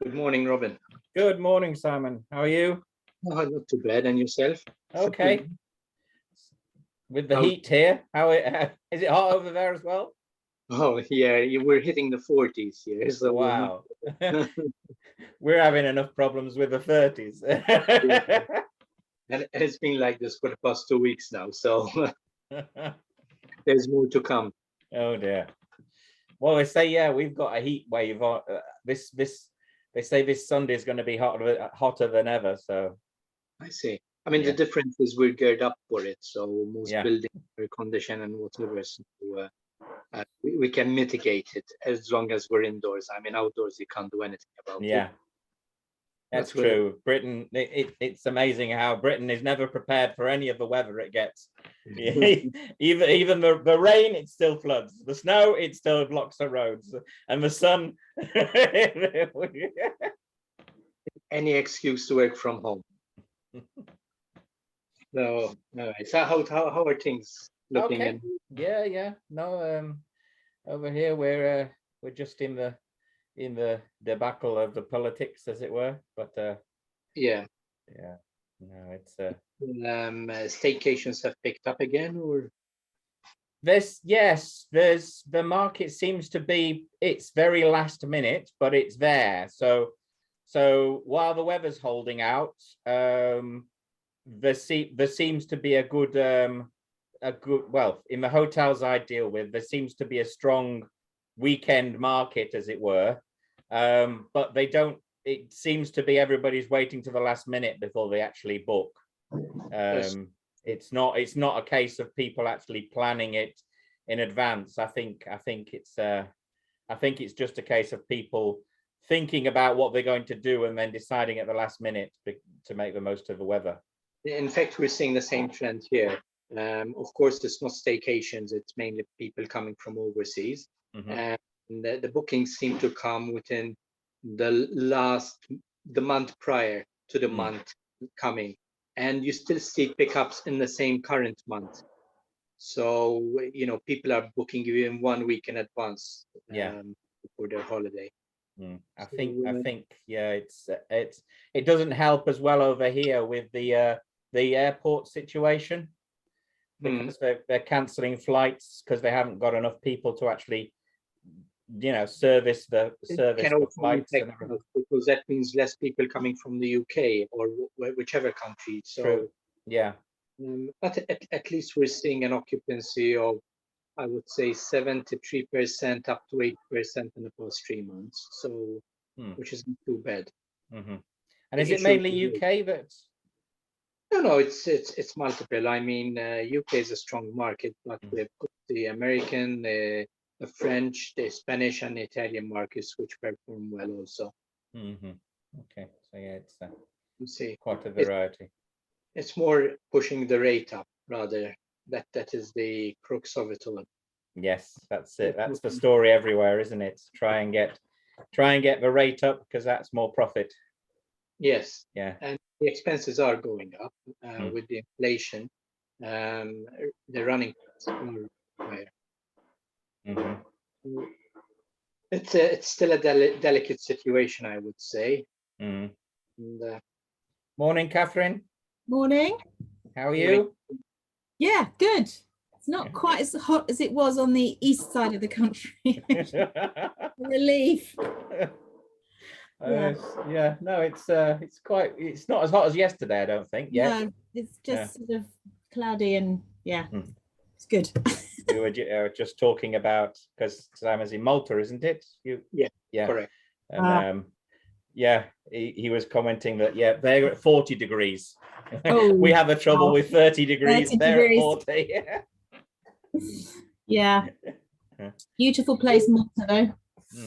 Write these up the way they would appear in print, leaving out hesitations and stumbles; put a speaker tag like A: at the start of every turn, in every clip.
A: Good morning, Robin.
B: Good morning, Simon. How are you?
A: Oh, not too bad. And yourself?
B: Okay. With the heat here, is it hot over there as well?
A: Oh, yeah, you were hitting the 40s here. So
B: wow. We're having enough problems with the 30s.
A: And it's been like this for the past 2 weeks now. So there's more to come.
B: Oh dear. Well, they say, yeah, we've got a heat wave. They say this Sunday is going to be hotter than ever. So
A: I see. I mean, the difference is we're geared up for it. So most buildings are conditioned and whatever. So we can mitigate it as long as we're indoors. I mean, outdoors, you can't do anything about it.
B: Yeah. That's true. Britain, it's amazing how Britain is never prepared for any of the weather it gets. even the rain, it still floods. The snow, it still blocks the roads. And the sun.
A: Any excuse to work from home. So, so how are things looking?
B: Okay. Yeah. No, over here we're just in the debacle of the politics, as it were, but
A: yeah,
B: no, it's
A: staycations have picked up again, or
B: there's the market seems to be, it's very last minute, but it's there. So while the weather's holding out, there seems to be a good well, in the hotels I deal with, there seems to be a strong weekend market, as it were, but it seems to be everybody's waiting to the last minute before they actually book. It's not a case of people actually planning it in advance. I think it's just a case of people thinking about what they're going to do and then deciding at the last minute to make the most of the weather.
A: In fact, we're seeing the same trend here. Of course, it's not staycations, it's mainly people coming from overseas. And the bookings seem to come within the month prior to the month coming. And you still see pickups in the same current month. So, people are booking you in 1 week in advance for their holiday.
B: I think, yeah, it doesn't help as well over here with the airport situation, because they're cancelling flights because they haven't got enough people to actually, service the flights.
A: Because that means less people coming from the UK or whichever country. So
B: true. Yeah.
A: But at least we're seeing an occupancy of, I would say, 73% up to 8% in the past 3 months. So, which isn't too bad.
B: And is it mainly UK that's?
A: No, it's multiple. I mean, UK is a strong market, but we've got the American, the French, the Spanish, and the Italian markets, which perform well also.
B: Okay, so yeah, it's
A: see
B: quite a variety.
A: It's more pushing the rate up, rather. That is the crux of it all.
B: Yes, that's it. That's the story everywhere, isn't it? Try and get the rate up because that's more profit.
A: Yes.
B: Yeah.
A: And the expenses are going up with the inflation. The running costs are higher. It's still a delicate situation, I would say.
B: And, morning, Catherine.
C: Morning.
B: How are you?
C: Yeah, good. It's not quite as hot as it was on the east side of the country. Relief.
B: No, it's not as hot as yesterday, I don't think.
C: No, it's just sort of cloudy and it's good.
B: We were just talking about, because Simon's in Malta, isn't it?
A: Yeah, correct.
B: And he was commenting that they're at 40 degrees. We have a trouble with 30 degrees.
C: 30
B: they're
C: degrees.
B: At 40.
C: Yeah. Beautiful place, Malta, though.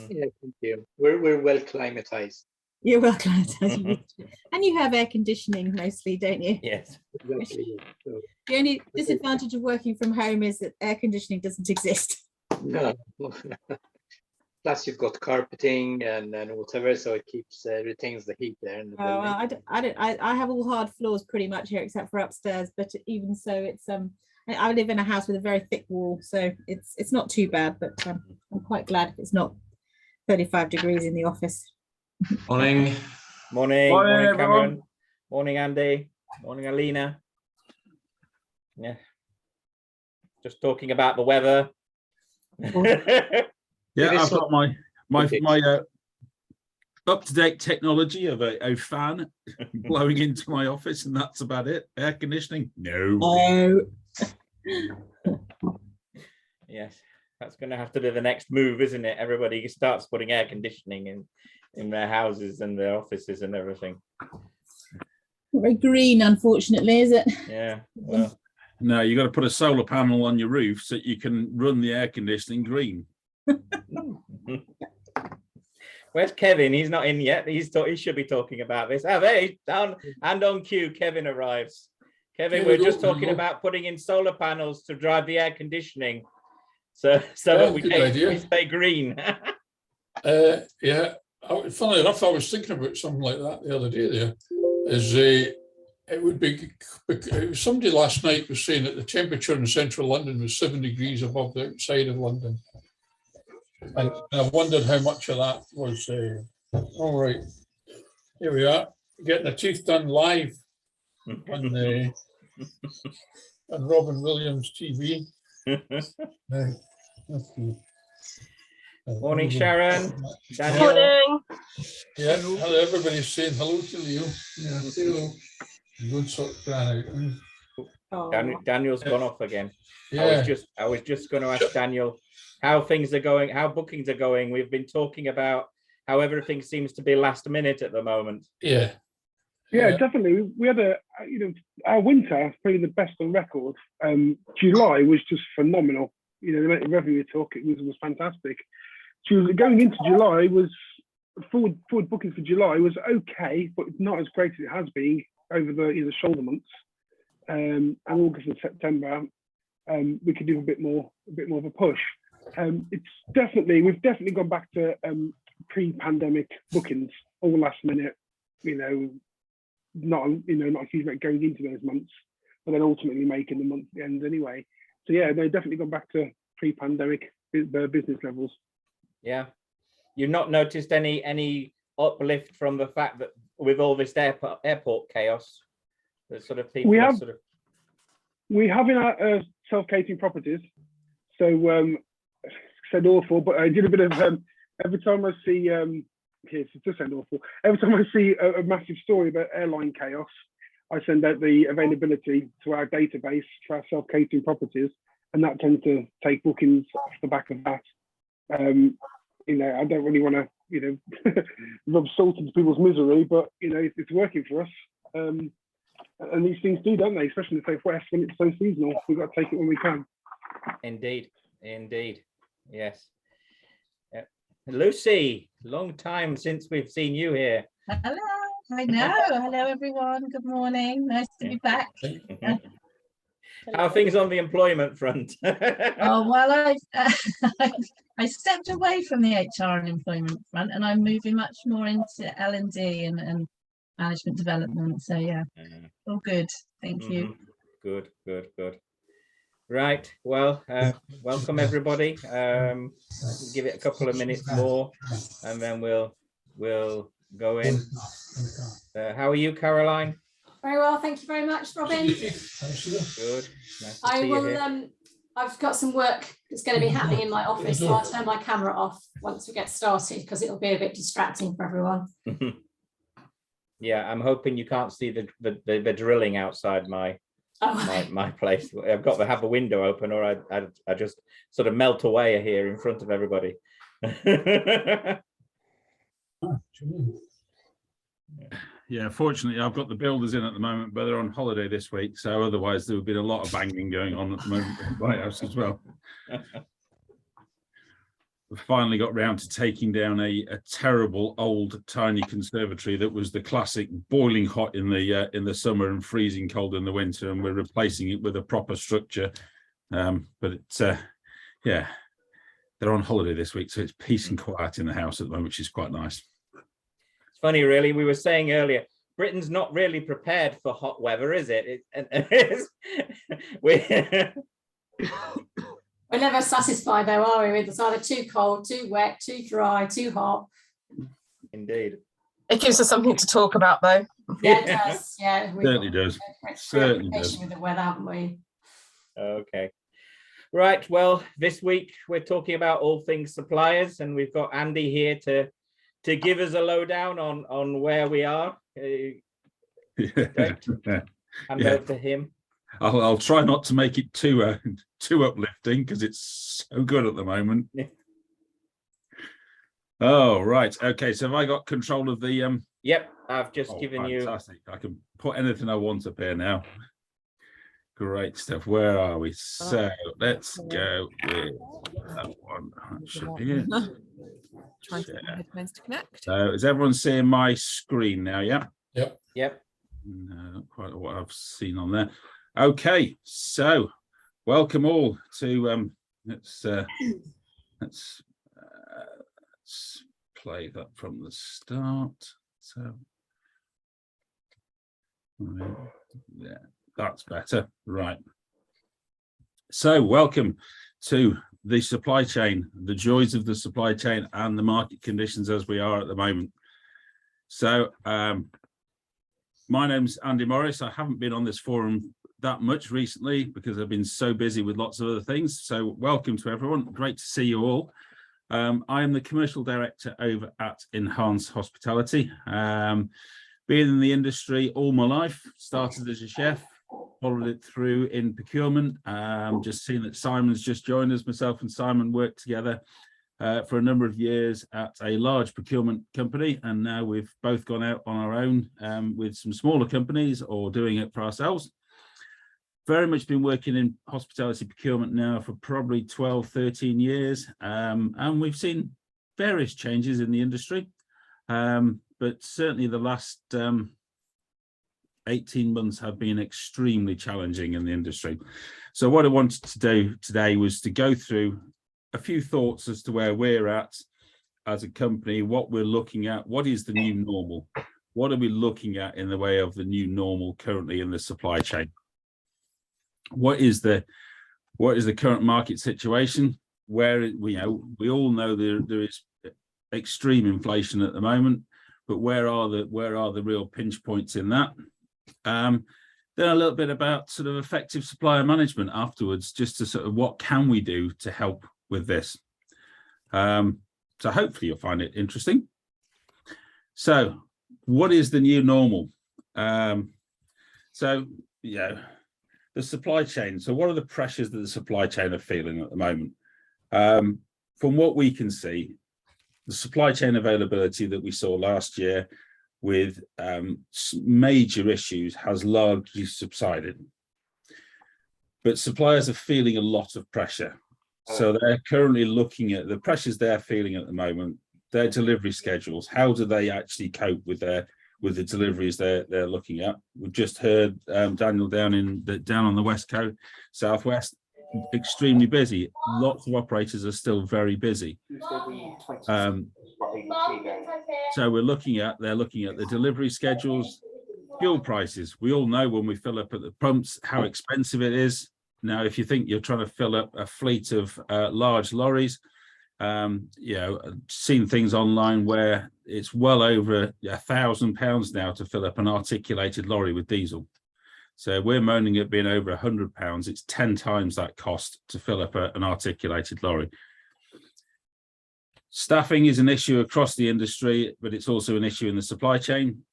A: Yeah, thank you. We're well climatized.
C: You're well climatized. And you have air conditioning mostly, don't you?
B: Yes.
A: Exactly. So,
C: the only disadvantage of working from home is that air conditioning doesn't exist.
A: No. Plus, you've got carpeting and whatever, so it keeps retains the heat there. In the building.
C: I have all hard floors pretty much here, except for upstairs. But even so, it's I live in a house with a very thick wall, so it's not too bad. But I'm quite glad it's not 35 degrees in the office.
D: Morning.
B: Morning,
E: Morning, everyone.
B: Cameron. Morning, Andy. Morning, Alina. Yeah. Just talking about the weather.
E: Yeah,
A: It is
E: I've
A: so-
E: got my up-to-date technology of a fan blowing into my office, and that's about it. Air conditioning? No.
C: Oh,
B: Yes, that's going to have to be the next move, isn't it? Everybody starts putting air conditioning in their houses and their offices and everything.
C: not very green, unfortunately, is it?
B: Yeah, well,
E: No, you got to put a solar panel on your roof so you can run the air conditioning green.
B: where's Kevin? He's not in yet. He should be talking about this. Oh, there he's down and on cue. Kevin arrives. Kevin, we're just talking about putting in solar panels to drive the air conditioning, so that we stay green.
F: Yeah, funnily enough, I was thinking about something like that the other day. There is it would be somebody last night was saying that the temperature in central London was 7 degrees above the outside of London, and I wondered how much of that was. All right, here we are getting a tooth done live on Robin Williams TV.
B: Morning, Sharon. Daniel.
G: Morning.
F: Yeah, hello, everybody's saying hello to Leo. Yeah, say hello. Good sort of plan out.
B: Daniel's gone off again.
F: Yeah.
B: I was just going to ask Daniel how things are going, how bookings are going. We've been talking about how everything seems to be last minute at the moment.
F: Yeah.
H: Yeah, definitely. We had our winter probably the best on record. July was just phenomenal. The amount of revenue we took, it was fantastic. So going into July was forward bookings for July was okay, but not as great as it has been over the shoulder months. And August and September, we could do a bit more of a push. We've definitely gone back to pre-pandemic bookings, all last minute. Not a huge amount going into those months, but then ultimately making the month end anyway. So yeah, they've definitely gone back to pre-pandemic business levels.
B: Yeah, you've not noticed any uplift from the fact that with all this airport chaos, the sort of people
H: we have in our self-catering properties. So said awful, but I did a bit of every time I see it does sound awful. Every time I see a massive story about airline chaos, I send out the availability to our database for our self-catering properties, and that tends to take bookings off the back of that. I don't really want to, rub salt into people's misery, but it's working for us. And these things do, don't they? Especially in the Southwest when it's so seasonal. We've got to take it when we can.
B: Indeed, yes. Lucy, long time since we've seen you here.
G: Hello, I know. Hello, everyone. Good morning. Nice to be back.
B: How are things on the employment front?
G: Oh, well, I stepped away from the HR and employment front, and I'm moving much more into L&D and management development. So yeah, all good. Thank you.
B: Good. Right. Well, welcome everybody. Give it a couple of minutes more, and then we'll go in. How are you, Caroline?
I: Very well, thank you very much, Robin.
B: Good. Nice to
I: I
B: see you here.
I: will. I've got some work that's going to be happening in my office, so I'll turn my camera off once we get started because it'll be a bit distracting for everyone.
B: Yeah, I'm hoping you can't see the drilling outside my place. I've got to have a window open, or I just sort of melt away here in front of everybody.
E: Yeah, fortunately, I've got the builders in at the moment, but they're on holiday this week. So otherwise, there would be a lot of banging going on at the moment in the White House as well. We finally got round to taking down a terrible old tiny conservatory that was the classic boiling hot in the summer and freezing cold in the winter, and we're replacing it with a proper structure. But it's yeah, they're on holiday this week, so it's peace and quiet in the house at the moment, which is quite nice.
B: It's funny, really. We were saying earlier, Britain's not really prepared for hot weather, is it?
I: We're never satisfied, though, are we? It's either too cold, too wet, too dry, too hot.
B: Indeed.
D: It gives us something to talk about, though.
I: Yeah, it does. Yeah, we've
E: Certainly
I: got
E: does.
I: a great
E: Certainly
I: preoccupation
E: does.
I: with the weather, haven't we?
B: Okay. Right. Well, this week we're talking about all things suppliers, and we've got Andy here to give us a lowdown on where we are. Hand
E: Yeah.
B: over to him.
E: I'll try not to make it too uplifting because it's so good at the moment.
B: Yeah.
E: Oh, right. Okay. So have I got control of the
B: Yep, I've just given
E: fantastic. I can put anything I want up here now. Great stuff. Where are we? So let's go with that one. That should be it.
D: Trying to get my headphones to connect.
E: So is everyone seeing my screen now? Yeah.
B: Yep.
E: No, not quite what I've seen on there. Okay, so welcome all to let's play that from the start. So yeah, that's better. Right. So welcome to the supply chain, the joys of the supply chain and the market conditions as we are at the moment. So my name's Andy Morris. I haven't been on this forum that much recently because I've been so busy with lots of other things. So welcome to everyone. Great to see you all. I am the commercial director over at Enhance Hospitality. Been in the industry all my life, started as a chef, followed it through in procurement. Just seen that Simon's just joined us. Myself and Simon worked together for a number of years at a large procurement company, and now we've both gone out on our own with some smaller companies or doing it for ourselves. Very much been working in hospitality procurement now for probably 12, 13 years, and we've seen various changes in the industry, but certainly the last 18 months have been extremely challenging in the industry. So what I wanted to do today was to go through a few thoughts as to where we're at as a company, what we're looking at, what is the new normal, what are we looking at in the way of the new normal currently in the supply chain, what is the current market situation, where we all know there is extreme inflation at the moment, but where are the real pinch points in that. Then a little bit about sort of effective supplier management afterwards, just to sort of what can we do to help with this. So hopefully you'll find it interesting. So what is the new normal? So yeah, the supply chain. So what are the pressures that the supply chain are feeling at the moment? From what we can see, the supply chain availability that we saw last year with major issues has largely subsided. But suppliers are feeling a lot of pressure. So they're currently looking at the pressures they're feeling at the moment, their delivery schedules. How do they actually cope with the deliveries they're looking at? We've just heard Daniel down on the West Coast, Southwest, extremely busy. Lots of operators are still very busy. So they're looking at the delivery schedules, fuel prices. We all know when we fill up at the pumps how expensive it is. Now, if you think you're trying to fill up a fleet of large lorries, seen things online where it's well over £1,000 now to fill up an articulated lorry with diesel. So we're moaning at being over £100. It's 10 times that cost to fill up an articulated lorry. Staffing is an issue across the industry, but it's also an issue in the supply chain.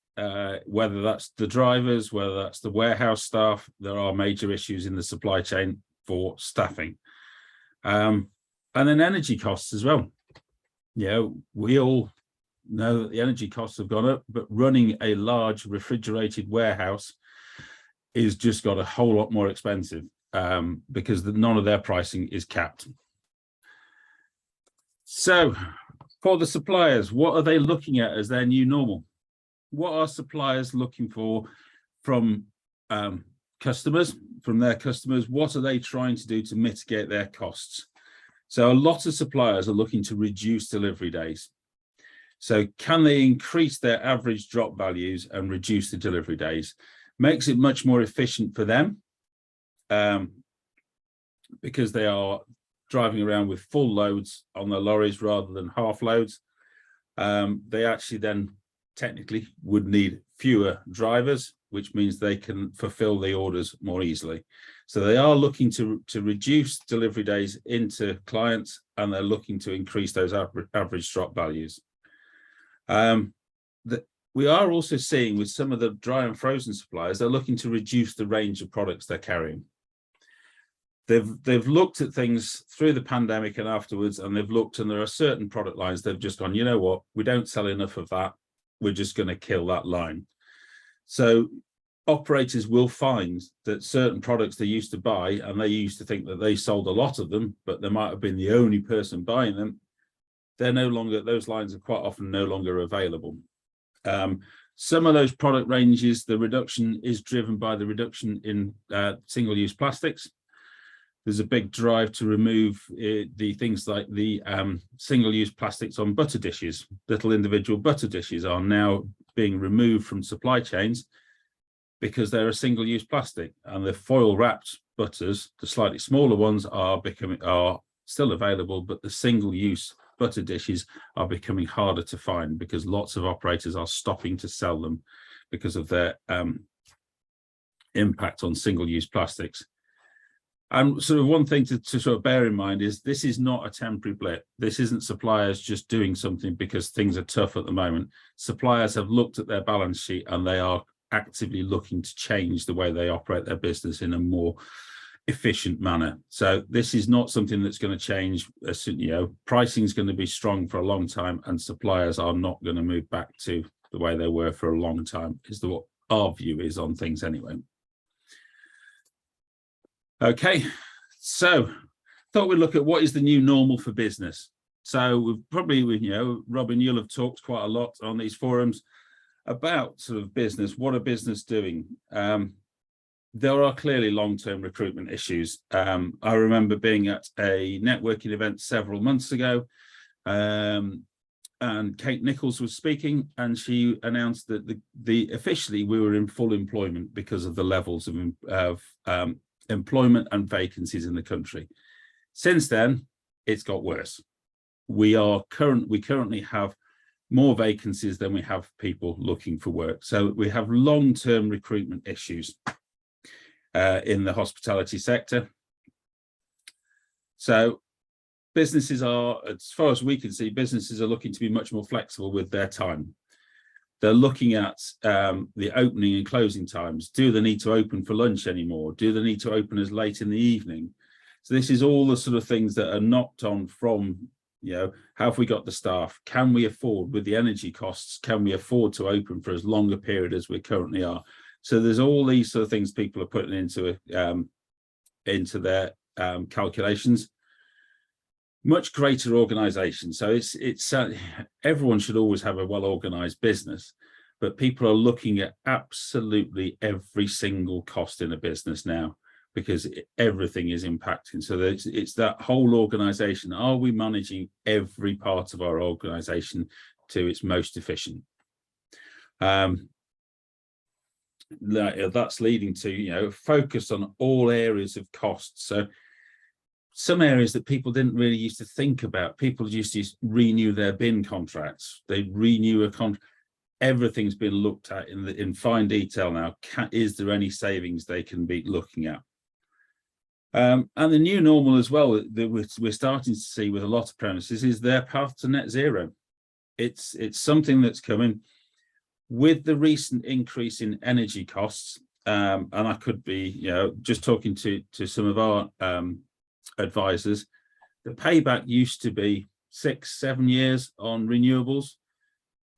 E: Whether that's the drivers, whether that's the warehouse staff, there are major issues in the supply chain for staffing. And then energy costs as well. We all know that the energy costs have gone up, but running a large refrigerated warehouse is just got a whole lot more expensive because none of their pricing is capped. So for the suppliers, what are they looking at as their new normal? What are suppliers looking for from customers, from their customers? What are they trying to do to mitigate their costs? So a lot of suppliers are looking to reduce delivery days. So can they increase their average drop values and reduce the delivery days? Makes it much more efficient for them because they are driving around with full loads on their lorries rather than half loads. they actually then technically would need fewer drivers, which means they can fulfill the orders more easily. So they are looking to reduce delivery days into clients, and they're looking to increase those average drop values. We are also seeing with some of the dry and frozen suppliers, they're looking to reduce the range of products they're carrying. They've looked at things through the pandemic and afterwards, and they've looked, and there are certain product lines they've just gone, you know what, we don't sell enough of that, we're just going to kill that line. So operators will find that certain products they used to buy, and they used to think that they sold a lot of them, but they might have been the only person buying them, they're no longer, those lines are quite often no longer available. Some of those product ranges, the reduction is driven by the reduction in single-use plastics. There's a big drive to remove the things like the single-use plastics on butter dishes. Little individual butter dishes are now being removed from supply chains because they're a single-use plastic, and the foil-wrapped butters, the slightly smaller ones, are still available, but the single-use butter dishes are becoming harder to find because lots of operators are stopping to sell them because of their impact on single-use plastics. And sort of one thing to sort of bear in mind is this is not a temporary blip. This isn't suppliers just doing something because things are tough at the moment. Suppliers have looked at their balance sheet, and they are actively looking to change the way they operate their business in a more efficient manner. So this is not something that's going to change. You know, pricing is going to be strong for a long time, and suppliers are not going to move back to the way they were for a long time, is what our view is on things anyway. Okay, so thought we'd look at what is the new normal for business. So we've probably, you know, Robin, you'll have talked quite a lot on these forums about sort of business. What are business doing? There are clearly long-term recruitment issues. I remember being at a networking event several months ago, and Kate Nichols was speaking, and she announced that officially we were in full employment because of the levels of employment and vacancies in the country. Since then, it's got worse. We currently have more vacancies than we have people looking for work. So we have long-term recruitment issues in the hospitality sector. So businesses are, as far as we can see, businesses are looking to be much more flexible with their time. They're looking at the opening and closing times. Do they need to open for lunch anymore? Do they need to open as late in the evening? So this is all the sort of things that are knocked on from, you know, have we got the staff? Can we afford, with the energy costs, can we afford to open for as long a period as we currently are? So there's all these sort of things people are putting into their calculations. Much greater organization. So it's everyone should always have a well-organized business, but people are looking at absolutely every single cost in a business now because everything is impacting. So it's that whole organization. Are we managing every part of our organization to its most efficient? That's leading to, you know, focus on all areas of costs. So some areas that people didn't really used to think about. People used to renew their bin contracts. They renew a contract. Everything's been looked at in fine detail now. Is there any savings they can be looking at? And the new normal as well that we're starting to see with a lot of premises is their path to net zero. It's something that's coming with the recent increase in energy costs. And I could be, you know, just talking to some of our advisors, the payback used to be 6-7 years on renewables.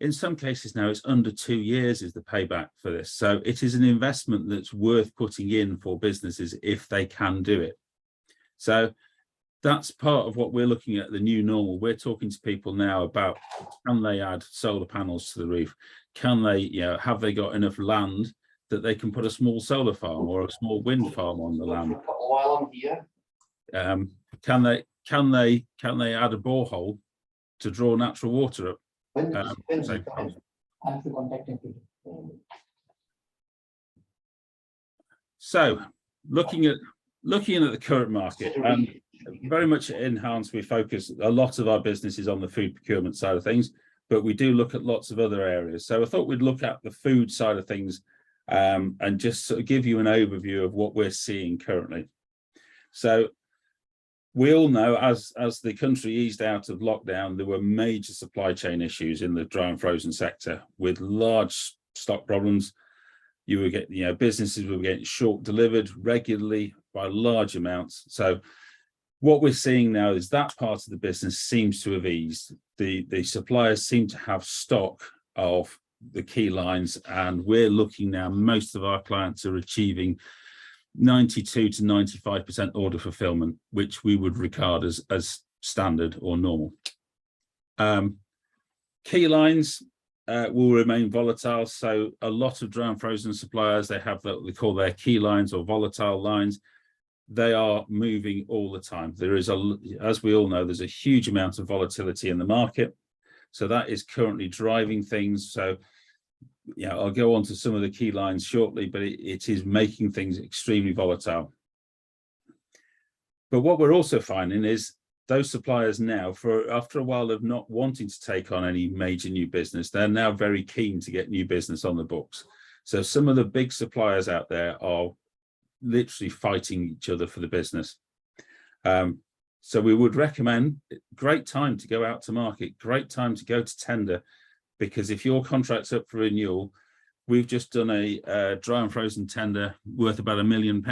E: In some cases now it's under 2 years is the payback for this. So it is an investment that's worth putting in for businesses if they can do it. So that's part of what we're looking at, the new normal. We're talking to people now about, can they add solar panels to the roof? Can they, you know, have they got enough land that they can put a small solar farm or a small wind farm on the land? Can they add a borehole to draw natural water up? So looking at the current market, very much at Enhance, we focus a lot of our business is on the food procurement side of things, but we do look at lots of other areas. So I thought we'd look at the food side of things and just sort of give you an overview of what we're seeing currently. So we all know as the country eased out of lockdown, there were major supply chain issues in the dry and frozen sector with large stock problems. You were getting, businesses were getting short delivered regularly by large amounts. So what we're seeing now is that part of the business seems to have eased. The suppliers seem to have stock of the key lines, and we're looking now, most of our clients are achieving 92 to 95% order fulfillment, which we would regard as standard or normal. Key lines will remain volatile. So a lot of dry and frozen suppliers, they have what they call their key lines or volatile lines. They are moving all the time. There is, as we all know, there's a huge amount of volatility in the market. So that is currently driving things. So yeah, I'll go on to some of the key lines shortly, but it is making things extremely volatile. But what we're also finding is those suppliers now, after a while of not wanting to take on any major new business, they're now very keen to get new business on the books. So some of the big suppliers out there are literally fighting each other for the business. So we would recommend, great time to go out to market, great time to go to tender, because if your contract's up for renewal, we've just done a dry and frozen tender worth about £1 million,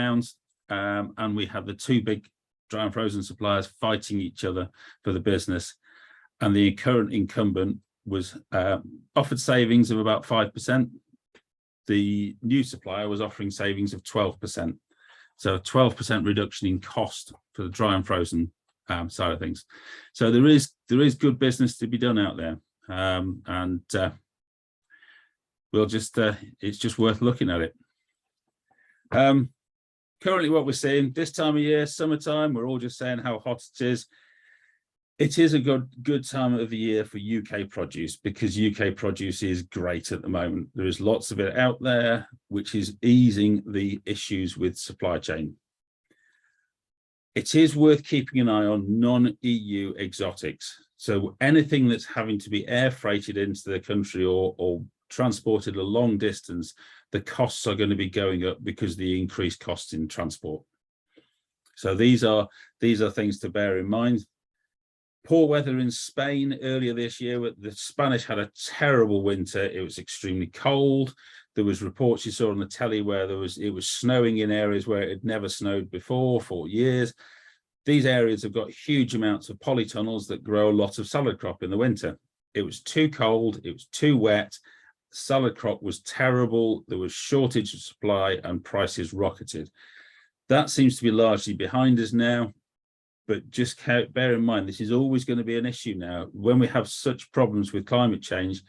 E: and we had the two big dry and frozen suppliers fighting each other for the business, and the current incumbent was offered savings of about 5%. The new supplier was offering savings of 12%. So a 12% reduction in cost for the dry and frozen side of things. So there is good business to be done out there. We'll just it's just worth looking at it. Currently what we're seeing this time of year, summertime, we're all just saying how hot it is. It is a good time of the year for UK produce, because UK produce is great at the moment. There is lots of it out there, which is easing the issues with supply chain. It is worth keeping an eye on non-EU exotics. So anything that's having to be air freighted into the country or transported a long distance, the costs are going to be going up because of the increased costs in transport. So these are things to bear in mind. Poor weather in Spain earlier this year. The Spanish had a terrible winter. It was extremely cold. There was reports you saw on the telly where it was snowing in areas where it had never snowed before for years. These areas have got huge amounts of polytunnels that grow a lot of salad crop in the winter. It was too cold. It was too wet. Salad crop was terrible. There was shortage of supply and prices rocketed. That seems to be largely behind us now. But just bear in mind, this is always going to be an issue now. When we have such problems with climate change,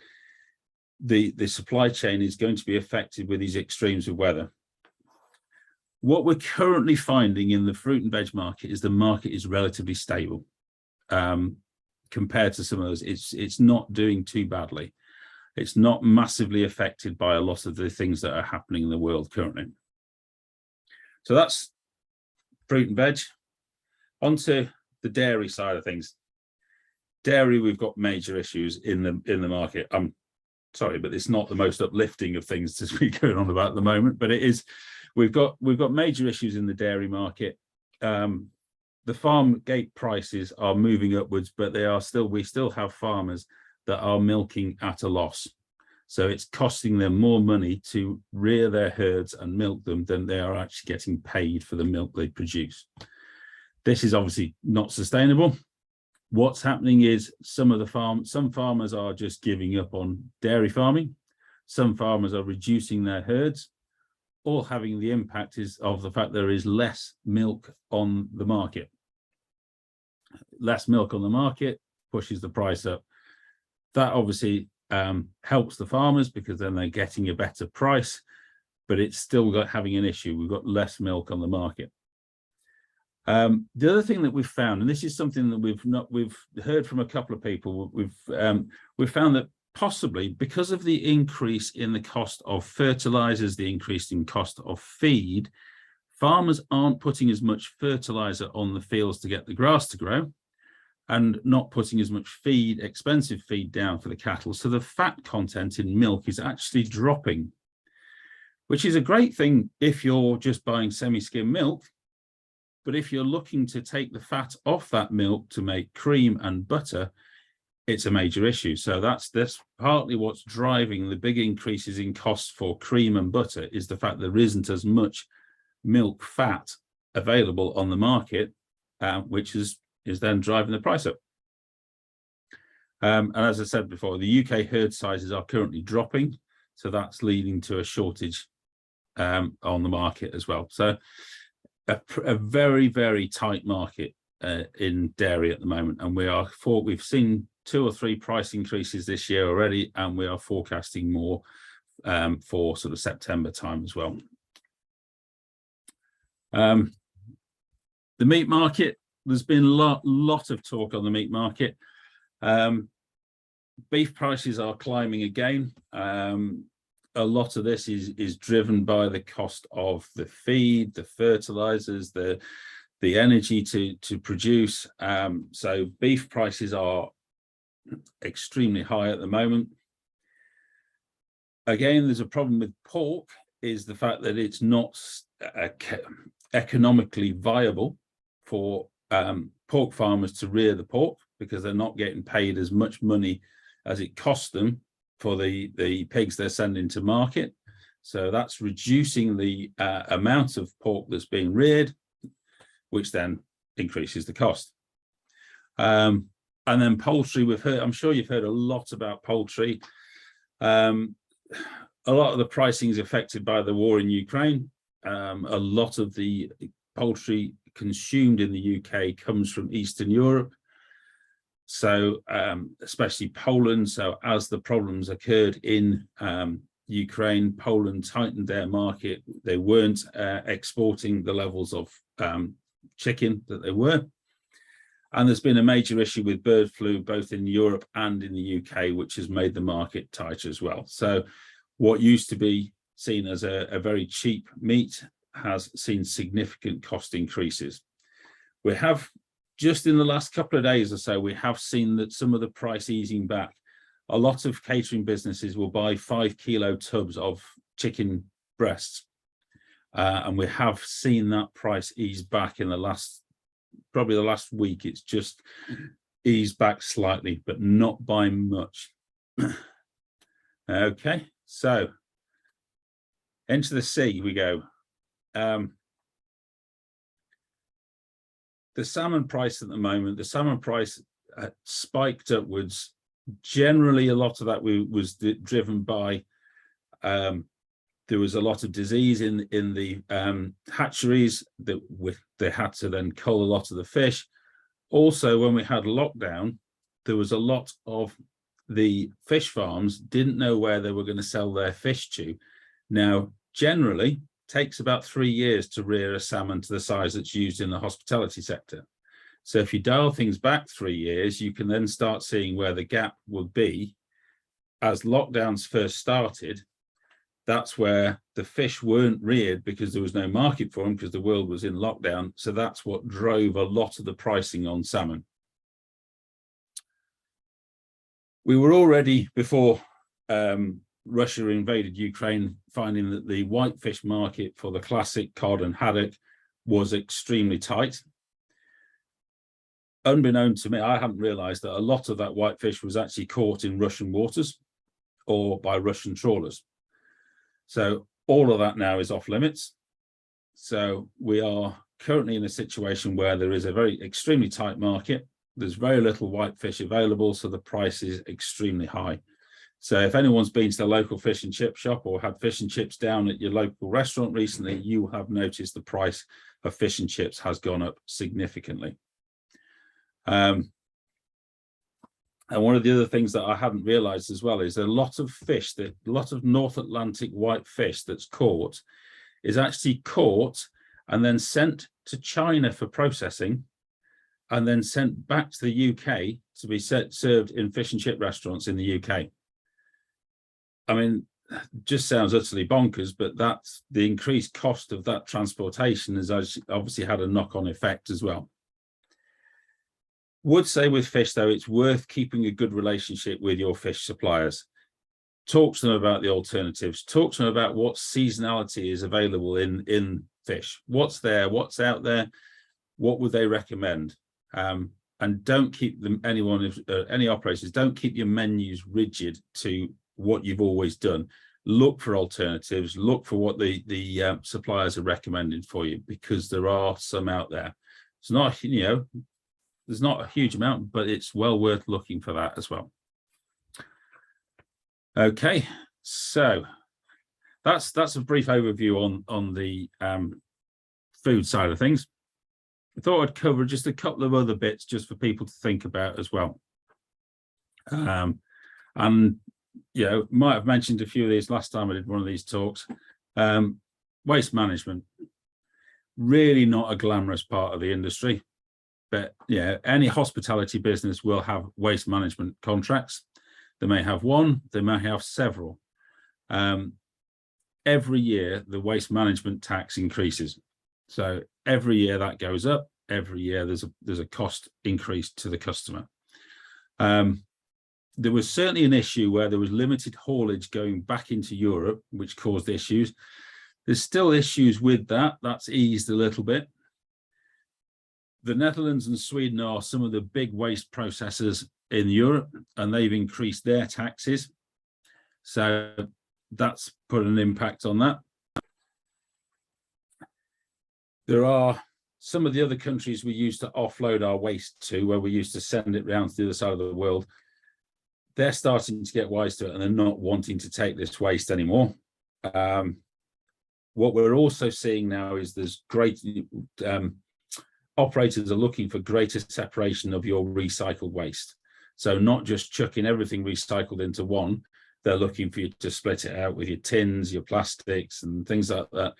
E: the supply chain is going to be affected with these extremes of weather. What we're currently finding in the fruit and veg market is the market is relatively stable compared to some of those. It's not doing too badly. It's not massively affected by a lot of the things that are happening in the world currently. So that's fruit and veg. Onto the dairy side of things. Dairy, we've got major issues in the market. I'm sorry, but it's not the most uplifting of things to be going on about at the moment, but it is. We've got major issues in the dairy market. The farm gate prices are moving upwards, but we still have farmers that are milking at a loss. So it's costing them more money to rear their herds and milk them than they are actually getting paid for the milk they produce. This is obviously not sustainable. What's happening is some farmers are just giving up on dairy farming. Some farmers are reducing their herds, all having the impact of the fact there is less milk on the market. Less milk on the market pushes the price up. That obviously helps the farmers because then they're getting a better price, but it's still having an issue. We've got less milk on the market. The other thing that we've found, and this is something that we've heard from a couple of people, we've found that possibly because of the increase in the cost of fertilizers, the increase in cost of feed, farmers aren't putting as much fertilizer on the fields to get the grass to grow. and not putting as much feed, expensive feed down for the cattle. So the fat content in milk is actually dropping, which is a great thing if you're just buying semi-skim milk. But if you're looking to take the fat off that milk to make cream and butter, it's a major issue. So that's partly what's driving the big increases in costs for cream and butter, is the fact there isn't as much milk fat available on the market, which is then driving the price up. And as I said before, the UK herd sizes are currently dropping, so that's leading to a shortage on the market as well. So a very, very tight market in dairy at the moment, and we've seen 2 or 3 price increases this year already, and we are forecasting more for sort of September time as well. The meat market, there's been a lot of talk on the meat market. Beef prices are climbing again. A lot of this is driven by the cost of the feed, the fertilizers, the energy to produce. So beef prices are extremely high at the moment. Again, there's a problem with pork, is the fact that it's not economically viable for pork farmers to rear the pork, because they're not getting paid as much money as it costs them for the pigs they're sending to market. So that's reducing the amount of pork that's being reared, which then increases the cost. And then poultry, I'm sure you've heard a lot about poultry. A lot of the pricing is affected by the war in Ukraine. A lot of the poultry consumed in the UK comes from Eastern Europe. So especially Poland. So as the problems occurred in Ukraine, Poland tightened their market. They weren't exporting the levels of chicken that they were. And there's been a major issue with bird flu, both in Europe and in the UK, which has made the market tighter as well. So what used to be seen as a very cheap meat has seen significant cost increases. We have, just in the last couple of days or so, we have seen that some of the price easing back. A lot of catering businesses will buy 5-kilo tubs of chicken breasts. And we have seen that price ease back in probably the last week. It's just eased back slightly, but not by much. Okay, so into the sea we go. The salmon price at the moment, the salmon price spiked upwards. Generally, a lot of that was driven by there was a lot of disease in the hatcheries that they had to then cull a lot of the fish. Also, when we had lockdown, there was a lot of the fish farms didn't know where they were going to sell their fish to. Now, generally, takes about 3 years to rear a salmon to the size that's used in the hospitality sector. So if you dial things back 3 years, you can then start seeing where the gap would be. As lockdowns first started, that's where the fish weren't reared because there was no market for them, because the world was in lockdown. So that's what drove a lot of the pricing on salmon. We were already, before Russia invaded Ukraine, finding that the whitefish market for the classic cod and haddock was extremely tight. Unbeknown to me, I hadn't realized that a lot of that whitefish was actually caught in Russian waters or by Russian trawlers. So all of that now is off limits. So we are currently in a situation where there is a extremely tight market. There's very little whitefish available, so the price is extremely high. So if anyone's been to the local fish and chip shop or had fish and chips down at your local restaurant recently, you have noticed the price of fish and chips has gone up significantly. And one of the other things that I hadn't realized as well is a lot of fish, a lot of North Atlantic white fish that's caught is actually caught and then sent to China for processing and then sent back to the UK to be served in fish and chip restaurants in the UK. I mean, just sounds utterly bonkers, but that's the increased cost of that transportation has obviously had a knock-on effect as well. Would say with fish, though, it's worth keeping a good relationship with your fish suppliers. Talk to them about the alternatives. Talk to them about what seasonality is available in fish. What's there? What's out there? What would they recommend? And don't keep them, any operators, don't keep your menus rigid to what you've always done. Look for alternatives. Look for what the suppliers are recommending for you, because there are some out there. It's not, there's not a huge amount, but it's well worth looking for that as well. Okay, so that's a brief overview on the food side of things. I thought I'd cover just a couple of other bits just for people to think about as well. And might have mentioned a few of these last time I did one of these talks. Waste management, really not a glamorous part of the industry, but any hospitality business will have waste management contracts. They may have one, they may have several. Every year the waste management tax increases. So every year that goes up. Every year there's a cost increase to the customer. There was certainly an issue where there was limited haulage going back into Europe, which caused issues. There's still issues with that. That's eased a little bit. The Netherlands and Sweden are some of the big waste processors in Europe, and they've increased their taxes. So that's put an impact on that. There are some of the other countries we used to offload our waste to, where we used to send it around to the other side of the world. They're starting to get wise to it, and they're not wanting to take this waste anymore. What we're also seeing now is there's great operators are looking for greater separation of your recycled waste. So not just chucking everything recycled into one, they're looking for you to split it out with your tins, your plastics and things like that,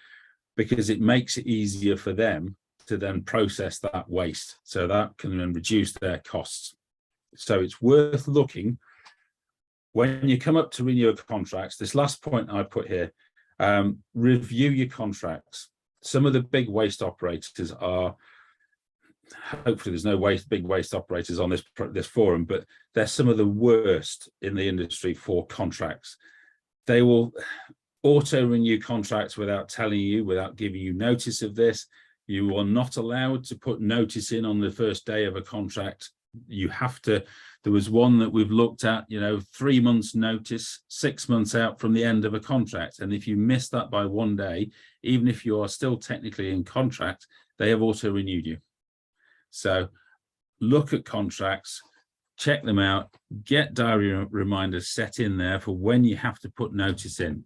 E: because it makes it easier for them to then process that waste. So that can then reduce their costs. So it's worth looking when you come up to renew your contracts. This last point I put here, review your contracts. Some of the big waste operators are, hopefully there's no big waste operators on this forum, but they're some of the worst in the industry for contracts. They will auto renew contracts without telling you, without giving you notice of this. You are not allowed to put notice in on the first day of a contract. You have to. There was one that we've looked at, 3 months notice, 6 months out from the end of a contract. And if you miss that by 1 day, even if you are still technically in contract, they have auto renewed you. So look at contracts, check them out, get diary reminders set in there for when you have to put notice in,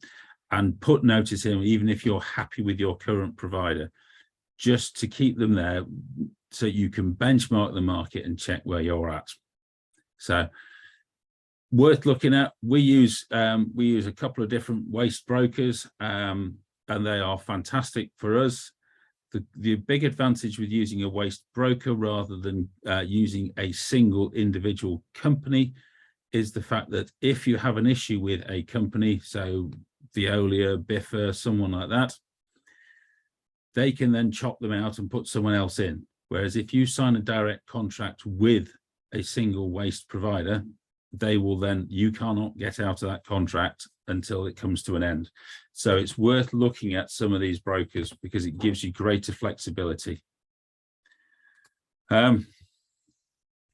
E: and put notice in even if you're happy with your current provider, just to keep them there so you can benchmark the market and check where you're at. So worth looking at. We use a couple of different waste brokers, and they are fantastic for us. The big advantage with using a waste broker rather than using a single individual company is the fact that if you have an issue with a company, so Veolia, Biffa, someone like that, they can then chop them out and put someone else in. Whereas if you sign a direct contract with a single waste provider, you cannot get out of that contract until it comes to an end. So it's worth looking at some of these brokers because it gives you greater flexibility. Energy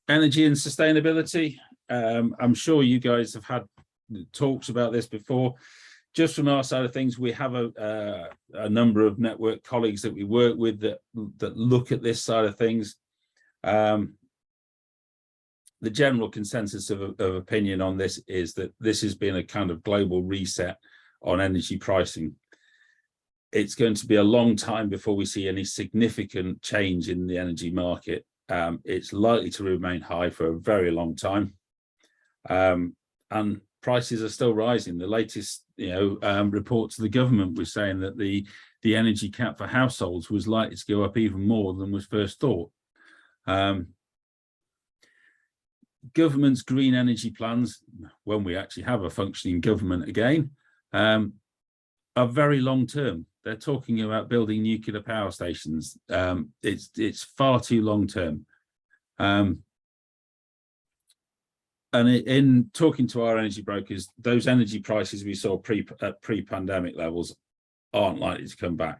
E: and sustainability. I'm sure you guys have had talks about this before. Just from our side of things, we have a number of network colleagues that we work with that look at this side of things. The general consensus of opinion on this is that this has been a kind of global reset on energy pricing. It's going to be a long time before we see any significant change in the energy market. It's likely to remain high for a very long time. And prices are still rising. The latest report to the government was saying that the energy cap for households was likely to go up even more than was first thought. Government's green energy plans, when we actually have a functioning government again, are very long term. They're talking about building nuclear power stations. It's far too long term. And in talking to our energy brokers, those energy prices we saw pre-pandemic levels aren't likely to come back.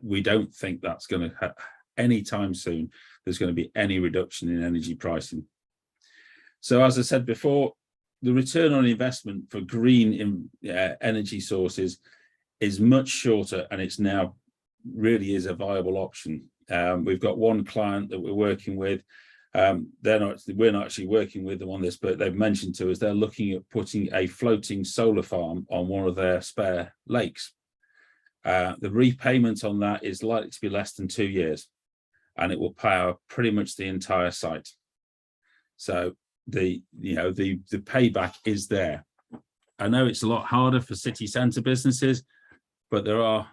E: We don't think that's going to anytime soon. There's going to be any reduction in energy pricing. So as I said before, the return on investment for green energy sources is much shorter, and it's now really is a viable option. We've got one client that we're working with. We're not actually working with them on this, but they've mentioned to us they're looking at putting a floating solar farm on one of their spare lakes. The repayment on that is likely to be less than 2 years, and it will power pretty much the entire site. So the payback is there. I know it's a lot harder for city centre businesses, but there are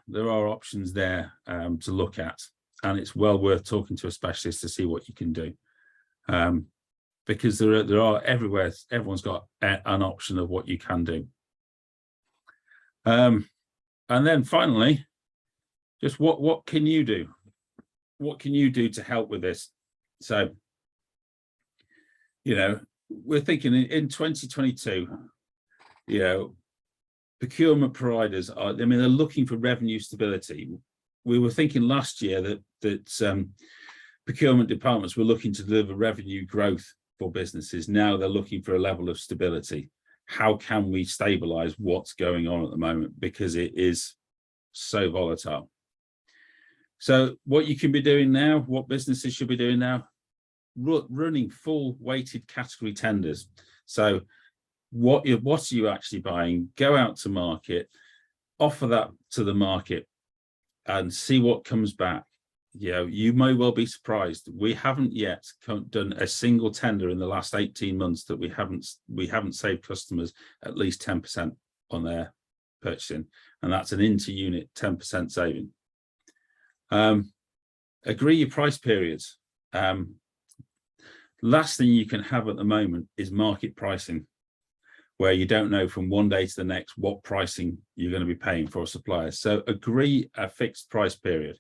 E: options there to look at, and it's well worth talking to a specialist to see what you can do. Because there are everywhere, everyone's got an option of what you can do. And then finally, just what can you do? What can you do to help with this? So, we're thinking in 2022, procurement providers they're looking for revenue stability. We were thinking last year that procurement departments were looking to deliver revenue growth for businesses. Now they're looking for a level of stability. How can we stabilize what's going on at the moment? Because it is so volatile. So what you can be doing now, what businesses should be doing now, running full weighted category tenders. So what are you actually buying? Go out to market, offer that to the market and see what comes back. You may well be surprised. We haven't yet done a single tender in the last 18 months that we haven't saved customers at least 10% on their purchasing, and that's an inter-unit 10% saving. Agree your price periods. Last thing you can have at the moment is market pricing, where you don't know from one day to the next what pricing you're going to be paying for a supplier. So agree a fixed price period.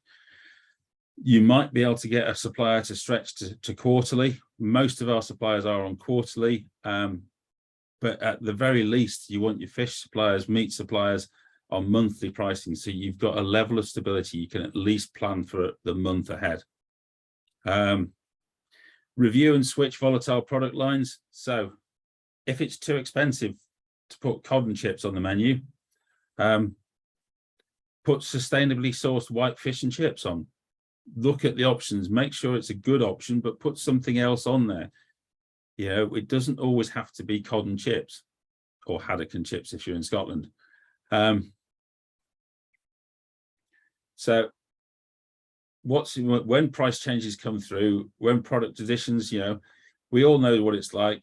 E: You might be able to get a supplier to stretch to quarterly. Most of our suppliers are on quarterly, but at the very least, you want your fish suppliers, meat suppliers on monthly pricing. So you've got a level of stability. You can at least plan for the month ahead. Review and switch volatile product lines. So if it's too expensive to put cod and chips on the menu, put sustainably sourced white fish and chips on. Look at the options, make sure it's a good option, but put something else on there. It doesn't always have to be cod and chips or haddock and chips if you're in Scotland. So when price changes come through, when product additions, we all know what it's like.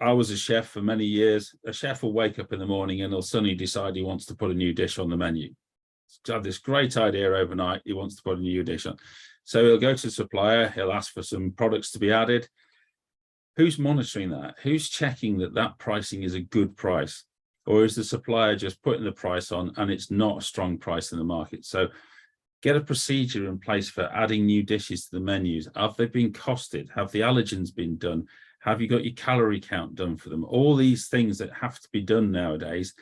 E: I was a chef for many years. A chef will wake up in the morning and he'll suddenly decide he wants to put a new dish on the menu. To have this great idea overnight, he wants to put a new dish on. So he'll go to the supplier, he'll ask for some products to be added. Who's monitoring that? Who's checking that pricing is a good price? Or is the supplier just putting the price on and it's not a strong price in the market? So get a procedure in place for adding new dishes to the menus. Have they been costed? Have the allergens been done? Have you got your calorie count done for them? All these things that have to be done nowadays,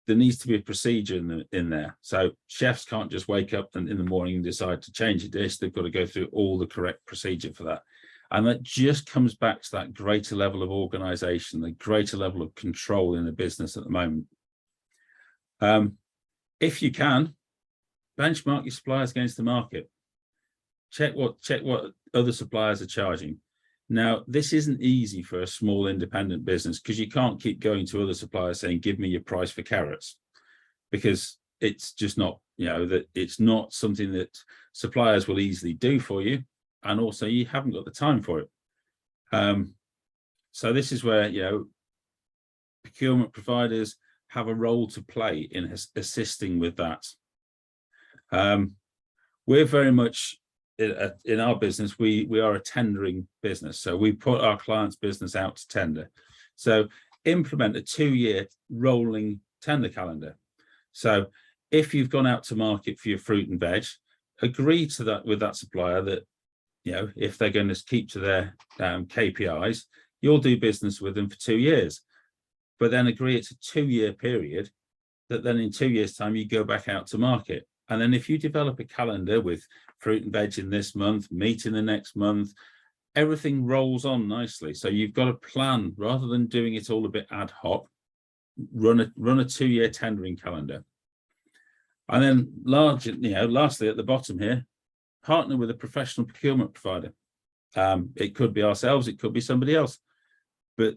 E: there needs to be a procedure in there. So chefs can't just wake up in the morning and decide to change a dish. They've got to go through all the correct procedure for that. And that just comes back to that greater level of organization, the greater level of control in the business at the moment. If you can, benchmark your suppliers against the market. Check what other suppliers are charging. Now, this isn't easy for a small independent business because you can't keep going to other suppliers saying, give me your price for carrots, because it's just not, that it's not something that suppliers will easily do for you. And also you haven't got the time for it. So this is where, procurement providers have a role to play in assisting with that. We're very much, in our business, we are a tendering business. So we put our clients' business out to tender. So implement a 2-year rolling tender calendar. So if you've gone out to market for your fruit and veg, agree to that with that supplier that, if they're going to keep to their KPIs, you'll do business with them for 2 years, but then agree it's a 2-year period that then in 2 years' time you go back out to market. And then if you develop a calendar with fruit and veg in this month, meat in the next month, everything rolls on nicely. So you've got a plan rather than doing it all a bit ad hoc. Run a 2-year tendering calendar. And then lastly at the bottom here, partner with a professional procurement provider. It could be ourselves, it could be somebody else. But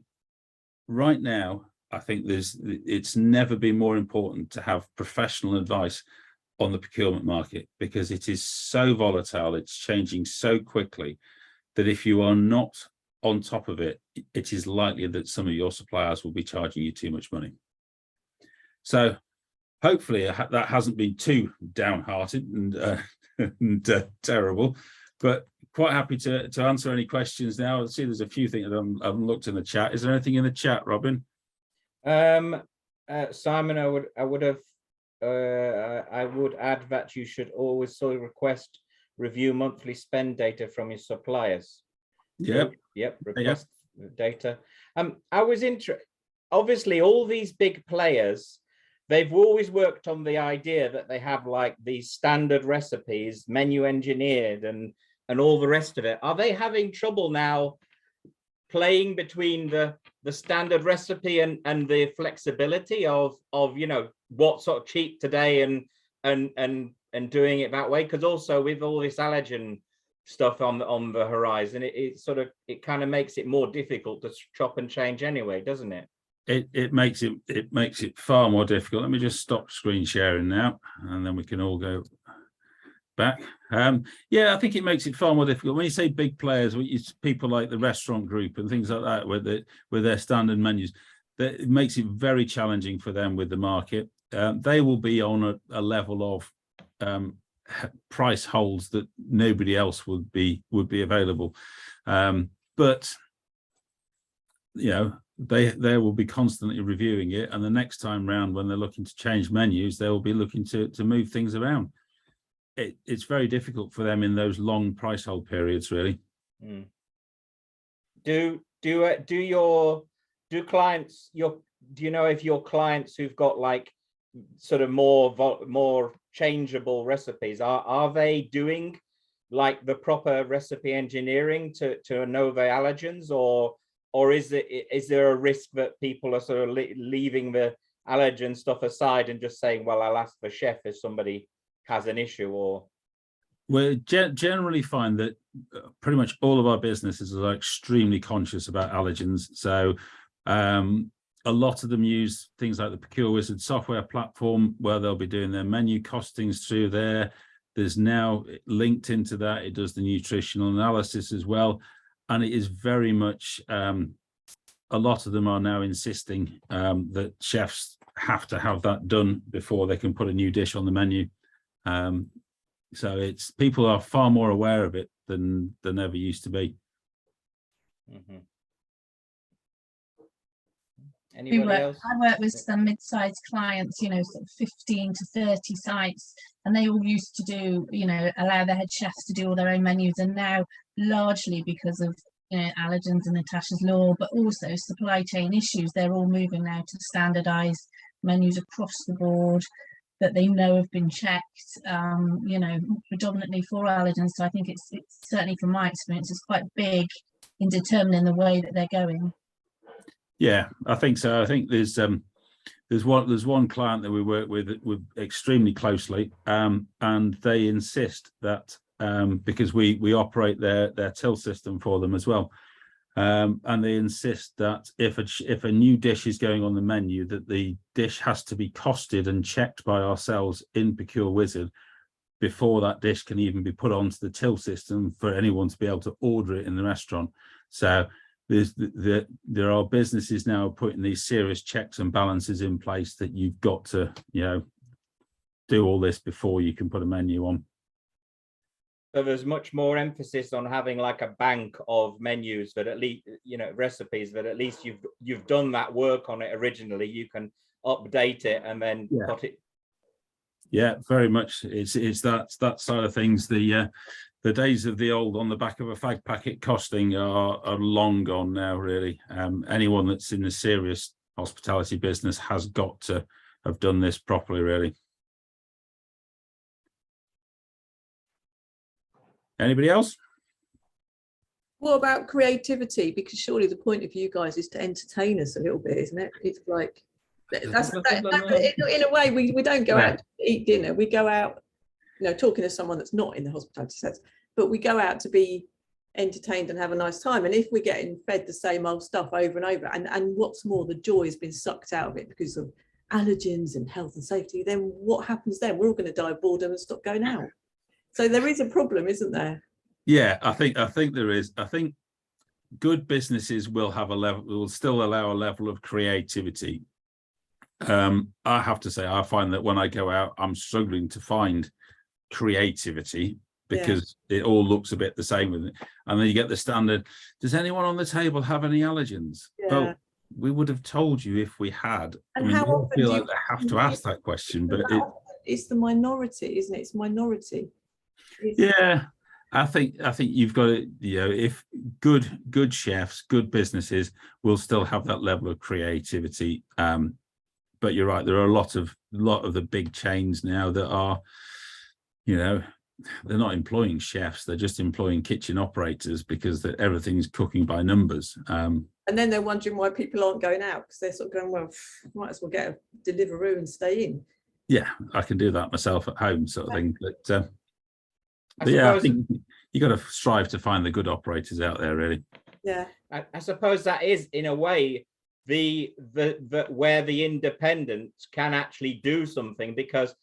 E: right now, I think it's never been more important to have professional advice on the procurement market, because it is so volatile, it's changing so quickly, that if you are not on top of it, it is likely that some of your suppliers will be charging you too much money. So hopefully that hasn't been too downhearted and terrible, but quite happy to answer any questions now. I see there's a few things that I haven't looked in the chat. Is there anything in the chat, Robin?
B: Simon, I would add that you should always request review monthly spend data from your suppliers.
E: Yep.
B: Request data. I was interested. Obviously, all these big players, they've always worked on the idea that they have like these standard recipes, menu engineered, and all the rest of it. Are they having trouble now playing between the standard recipe and the flexibility of what sort of cheap today and doing it that way? Because also with all this allergen stuff on the horizon, it kind of makes it more difficult to chop and change anyway, doesn't it?
E: It makes it far more difficult. Let me just stop screen sharing now, and then we can all go back. Yeah, I think it makes it far more difficult. When you say big players, people like the restaurant group and things like that with their standard menus, that it makes it very challenging for them with the market. They will be on a level of price holds that nobody else would be available. But they will be constantly reviewing it, and the next time round when they're looking to change menus, they will be looking to move things around. It's very difficult for them in those long price hold periods, really.
B: Do clients, do you know if your clients who've got like sort of more changeable recipes, are they doing like the proper recipe engineering to know the allergens, or is there a risk that people are sort of leaving the allergen stuff aside and just saying, well, I'll ask the chef if somebody has an issue? Or
E: we generally find that pretty much all of our businesses are extremely conscious about allergens. So a lot of them use things like the Procure Wizard software platform, where they'll be doing their menu costings through there. There's now linked into that, it does the nutritional analysis as well. And it is very much, a lot of them are now insisting that chefs have to have that done before they can put a new dish on the menu. So people are far more aware of it than ever used to be.
B: Anybody else?
G: I work with some mid-sized clients, sort of 15 to 30 sites, and they all used to do, allow their head chefs to do all their own menus. And now, largely because of allergens and Natasha's law, but also supply chain issues, they're all moving now to standardized menus across the board that they know have been checked, predominantly for allergens. So I think it's certainly from my experience, it's quite big in determining the way that they're going. Yeah,
E: I think so. I think there's one client that we work with extremely closely, and they insist that because we operate their till system for them as well, and they insist that if a new dish is going on the menu, that the dish has to be costed and checked by ourselves in Procure Wizard before that dish can even be put onto the till system for anyone to be able to order it in the restaurant. So there are businesses now putting these serious checks and balances in place that you've got to do all this before you can put a menu on.
B: So there's much more emphasis on having like a bank of menus that at least, recipes that at least you've done that work on it originally. You can update it and then put it.
E: Yeah, very much. It's that side of things. The the days of the old on the back of a fag packet costing are long gone now, really. Anyone that's in the serious hospitality business has got to have done this properly, really. Anybody else?
J: What about creativity? Because surely the point of you guys is to entertain us a little bit, isn't it? It's like in a way we don't go out to eat dinner. We go out, you know, talking to someone that's not in the hospitality sector, but we go out to be entertained and have a nice time. And if we're getting fed the same old stuff over and over, and what's more, the joy has been sucked out of it because of allergens and health and safety, then what happens then? We're all going to die of boredom and stop going out. So there is a problem, isn't there?
E: Yeah, I think there is. I think good businesses will have a level, will still allow a level of creativity. I have to say, I find that when I go out, I'm struggling to find creativity because it all looks a bit the same with it. And then you get the standard, does anyone on the table have any allergens? Well, we would have told you if we had.
J: And
E: I mean,
J: how
E: you
J: often
E: feel
J: do
E: like
J: you
E: they have to ask that question, but
J: it's the minority, isn't it? It's minority.
E: Yeah, I think you've got to, you know, if good chefs, good businesses will still have that level of creativity. But you're right, there are a lot of the big chains now that are, you know, they're not employing chefs, they're just employing kitchen operators because everything's cooking by numbers.
J: And then they're wondering why people aren't going out, because they're sort of going, well, might as well get a Deliveroo and stay in.
E: Yeah, I can do that myself at home, sort of thing. But yeah, I think you got to strive to find the good operators out there, really.
J: Yeah,
B: I suppose that is, in a way, the where the independents can actually do something, because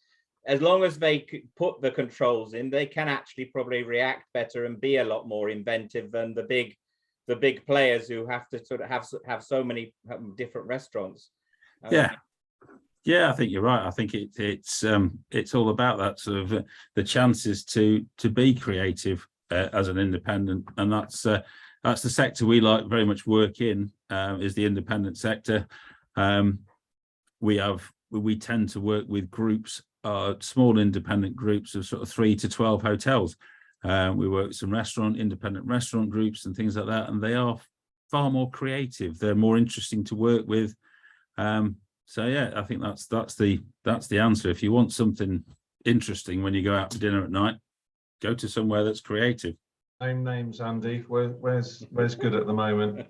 B: as long as they put the controls in, they can actually probably react better and be a lot more inventive than the big players who have to sort of have so many different restaurants.
E: Yeah, I think you're right. I think it's all about that sort of the chances to be creative as an independent, and that's the sector we like very much work in, is the independent sector. We tend to work with groups, small independent groups of sort of 3 to 12 hotels. We work with some independent restaurant groups and things like that, and they are far more creative. They're more interesting to work with. So yeah, I think that's the answer. If you want something interesting when you go out to dinner at night, go to somewhere that's creative.
K: Names, Andy. Where's good at the moment?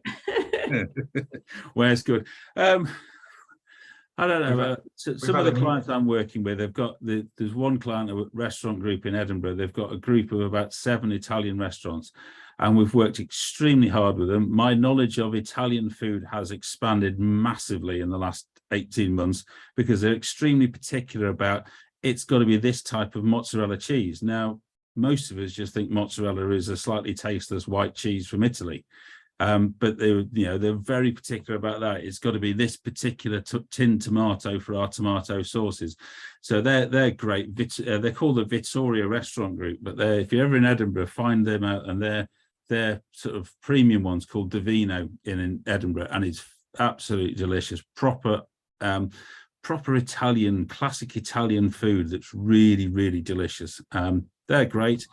E: Where's good? I don't know. Some of the clients I'm working with, there's one client, a restaurant group in Edinburgh. They've got a group of about 7 Italian restaurants, and we've worked extremely hard with them. My knowledge of Italian food has expanded massively in the last 18 months because they're extremely particular about it's got to be this type of mozzarella cheese. Now, most of us just think mozzarella is a slightly tasteless white cheese from Italy. But they're very particular about that. It's got to be this particular tin tomato for our tomato sauces. So they're great. They're called the Vittoria Restaurant Group, but if you're ever in Edinburgh, find them out. And they're sort of premium ones called Divino in Edinburgh, and it's absolutely delicious. Proper Italian, classic Italian food that's really, really delicious. They're great.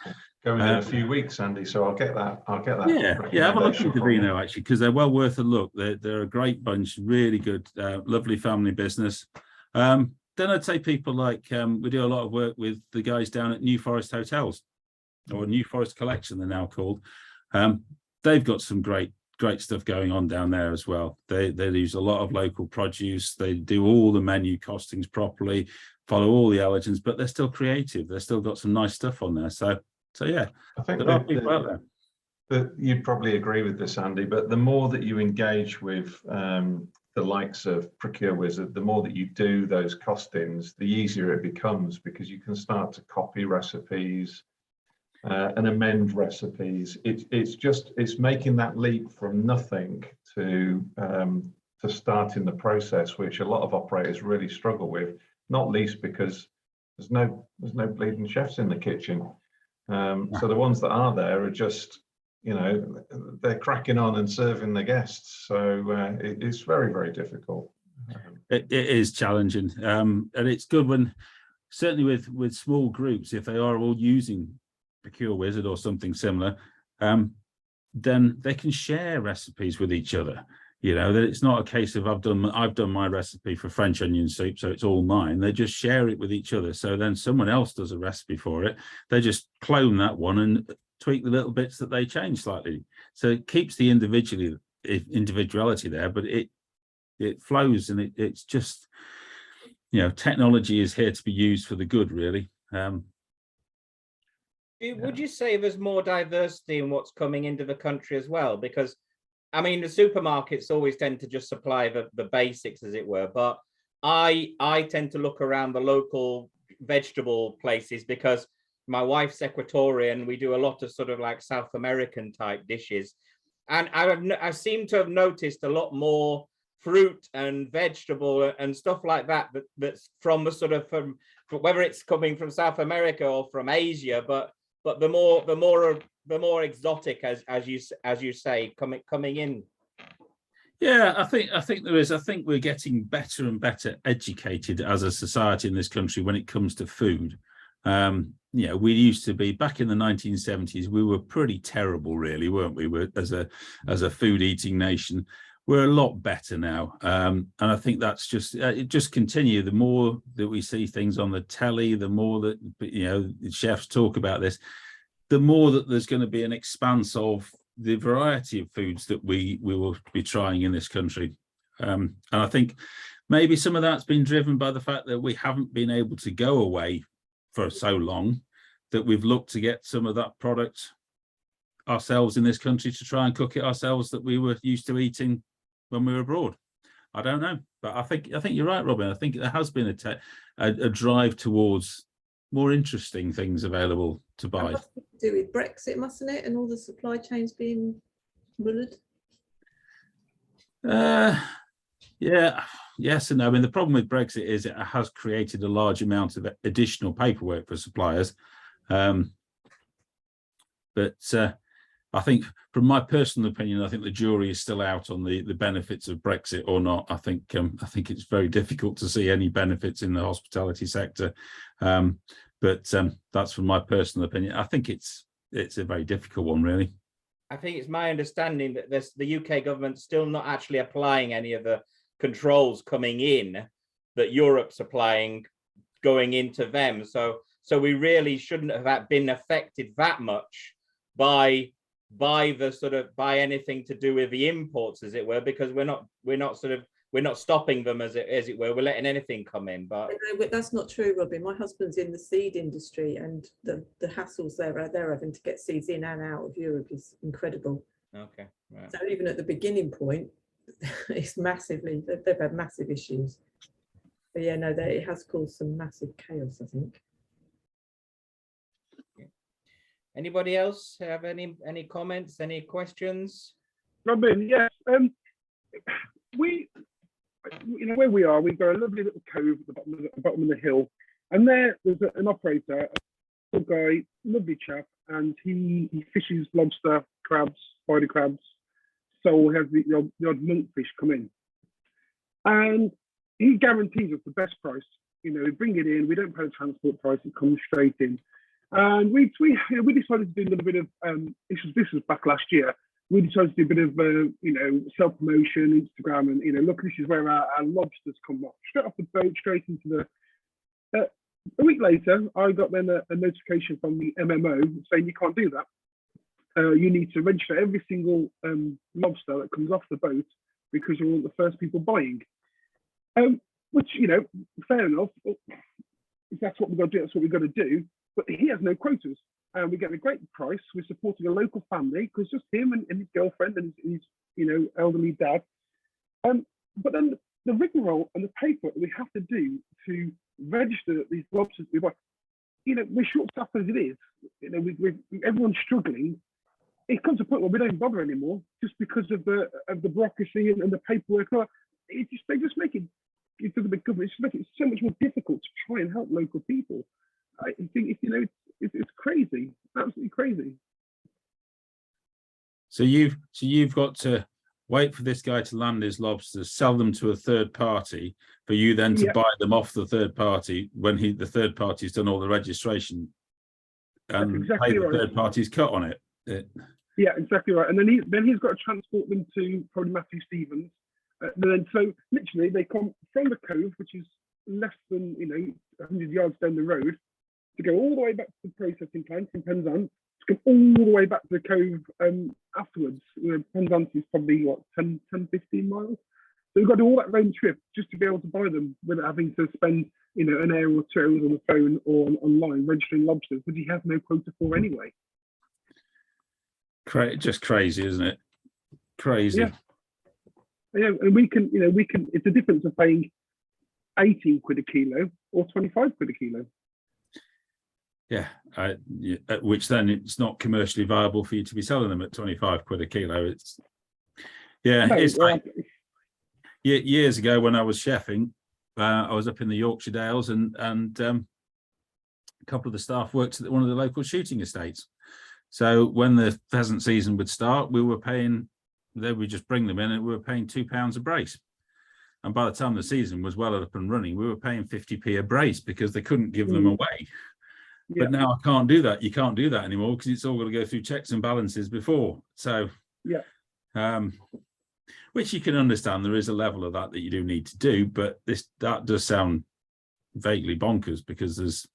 K: Going in a few weeks, Andy, so I'll get that.
E: Yeah. Have a look at Divino, actually, because they're well worth a look. They're a great bunch, really good, lovely family business. Then I'd say people like we do a lot of work with the guys down at New Forest Hotels, or New Forest Collection, they're now called. They've got some great stuff going on down there as well. They use a lot of local produce. They do all the menu costings properly, follow all the allergens, but they're still creative. They've still got some nice stuff on there. So yeah,
K: I think
E: there are people out there.
K: That you'd probably agree with this, Andy, but the more that you engage with the likes of Procure Wizard, the more that you do those costings, the easier it becomes, because you can start to copy recipes and amend recipes. It's making that leap from nothing to starting the process, which a lot of operators really struggle with, not least because there's no bleeding chefs in the kitchen. So the ones that are there are just, they're cracking on and serving the guests. So it's very, very difficult.
E: It is challenging, and it's good when, certainly with small groups, if they are all using Procure Wizard or something similar, then they can share recipes with each other. You know, that it's not a case of I've done my recipe for French onion soup, so it's all mine. They just share it with each other. So then someone else does a recipe for it. They just clone that one and tweak the little bits that they change slightly. So it keeps the individuality there, but it flows, and it's just, you know, technology is here to be used for the good, really.
B: Would you say there's more diversity in what's coming into the country as well? Because I mean, the supermarkets always tend to just supply the basics, as it were. But I tend to look around the local vegetable places because my wife's Ecuadorian. We do a lot of sort of like South American type dishes. And I seem to have noticed a lot more fruit and vegetable and stuff like that that's from the sort of from whether it's coming from South America or from Asia, but the more exotic, as you say, coming in.
E: Yeah, I think there is. I think we're getting better and better educated as a society in this country when it comes to food. You know, we used to be, back in the 1970s, we were pretty terrible, really, weren't we? As a food eating nation. We're a lot better now, and I think that's just it just continue. The more that we see things on the telly, the more that, you know, the chefs talk about this, the more that there's going to be an expanse of the variety of foods that we will be trying in this country. And I think maybe some of that's been driven by the fact that we haven't been able to go away for so long, that we've looked to get some of that product ourselves in this country to try and cook it ourselves that we were used to eating when we were abroad. I don't know, but I think you're right, Robin. I think there has been a drive towards more interesting things available to buy.
J: That must be to do with Brexit, mustn't it? And all the supply chains being mullered.
E: Yeah, yes and no. I mean, the problem with Brexit is it has created a large amount of additional paperwork for suppliers. But I think, from my personal opinion, I think the jury is still out on the benefits of Brexit or not. I think it's very difficult to see any benefits in the hospitality sector. But that's from my personal opinion. I think it's a very difficult one, really.
B: I think it's my understanding that the UK government's still not actually applying any of the controls coming in that Europe's applying going into them. So we really shouldn't have been affected that much by anything to do with the imports, as it were, because we're not stopping them, as it were. We're letting anything come in. But
J: that's not true, Robin. My husband's in the seed industry, and the hassles they're having to get seeds in and out of Europe is incredible.
B: Okay, right.
J: So even at the beginning point, it's massively, they've had massive issues. But yeah, no, it has caused some massive chaos, I think.
B: Anybody else have any comments, any questions?
H: Robin, yes. We, you know, where we are, we've got a lovely little cove at the bottom of the hill, and there's an operator, a little guy, lovely chap, and he fishes lobster, crabs, spider crabs, so he has the odd monkfish come in, and he guarantees us the best price. You know, we bring it in, we don't pay the transport price, it comes straight in. And we decided to do a little bit of this was back last year. We decided to do a bit of self-promotion, Instagram, and look, this is where our lobsters come off, straight off the boat, straight into the. A week later, I got then a notification from the MMO saying you can't do that. You need to register every single lobster that comes off the boat because you're one of the first people buying. Which, fair enough. If that's what we've got to do, that's what we've got to do. But he has no quotas. We get a great price. We're supporting a local family because just him and his girlfriend and his elderly dad. But then the rigmarole and the paperwork that we have to do to register these lobsters we buy, we're short-staffed as it is. Everyone's struggling. It comes to a point where we don't bother anymore just because of the bureaucracy and the paperwork. They just make it. It's the government. Just make it so much more difficult to try and help local people. I think it's crazy, absolutely crazy.
E: So you've got to wait for this guy to land his lobsters, sell them to a third party, for you then to buy them off the third party when the third party's done all the registration. and
H: exactly
E: pay the
H: right.
E: third party's cut on it.
H: Yeah, exactly right. And then he's got to transport them to probably Matthew Stevens. And then so literally they come from the cove, which is less than 100 yards down the road, to go all the way back to the processing plant in Penzance, to come all the way back to the cove afterwards. Penzance is probably what 10, 15 miles. So we've got to do all that round trip just to be able to buy them without having to spend an hour or 2 hours on the phone or online registering lobsters, which he has no quota for anyway.
E: Just crazy, isn't it? Crazy.
H: Yeah, and we can. It's the difference of paying 18 quid a kilo or 25 quid a kilo.
E: Yeah, which then it's not commercially viable for you to be selling them at 25 quid a kilo. It's like years ago when I was chefing, I was up in the Yorkshire Dales, and a couple of the staff worked at one of the local shooting estates. So when the pheasant season would start, we were paying, they would just bring them in and we were paying £2 a brace. And by the time the season was well up and running, we were paying 50p a brace because they couldn't give them away. Yeah. But now I can't do that. You can't do that anymore because it's all got to go through checks and balances before. So, which you can understand, there is a level of that you do need to do, but that does sound vaguely bonkers because there's,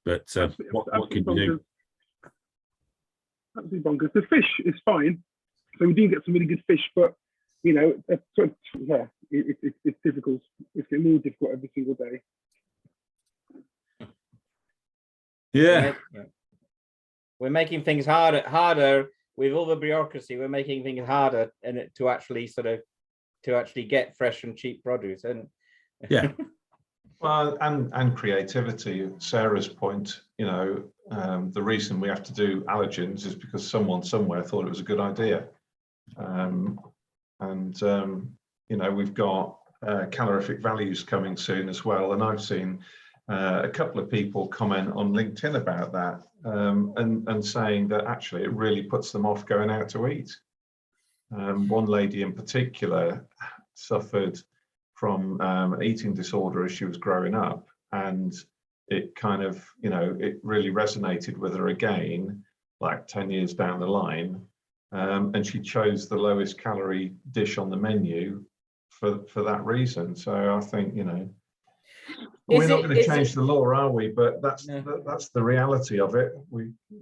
E: but what can you do?
H: Absolutely bonkers. The fish is fine, so we do get some really good fish, but it's difficult. It's getting more difficult every single day.
E: Yeah,
B: we're making things harder with all the bureaucracy. We're making things harder and to actually get fresh and cheap produce. And
E: yeah.
K: Well, and creativity. Sarah's point, the reason we have to do allergens is because someone somewhere thought it was a good idea. We've got calorific values coming soon as well. And I've seen a couple of people comment on LinkedIn about that and saying that actually it really puts them off going out to eat. One lady in particular suffered from eating disorder as she was growing up, and it kind of it really resonated with her again like 10 years down the line, and she chose the lowest calorie dish on the menu for that reason. So I think we're not going to change the law, are we? But that's the reality of it.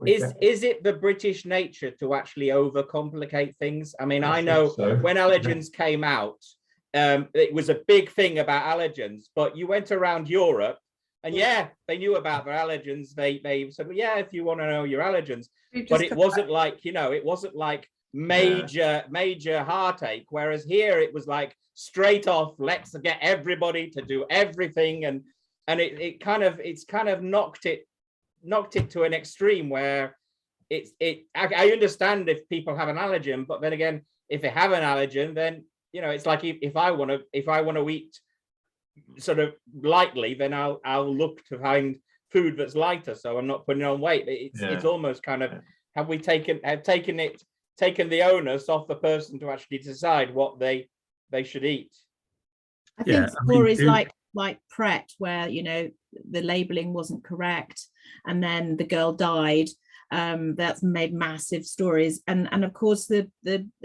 B: Is it the British nature to actually overcomplicate things? I mean, I know when allergens came out, it was a big thing about allergens, but you went around Europe and they knew about their allergens. They said, well, if you want to know your allergens, but it wasn't like, it wasn't like major heartache. Whereas here it was like straight off, let's get everybody to do everything. And it's kind of knocked it to an extreme where I understand if people have an allergen, but then again, if they have an allergen, then it's like if I want to eat sort of lightly, then I'll look to find food that's lighter, so I'm not putting on weight. It's almost kind of have taken the onus off the person to actually decide what they should eat.
C: I think stories like Pret, where the labeling wasn't correct, and then the girl died. That's made massive stories, and of course the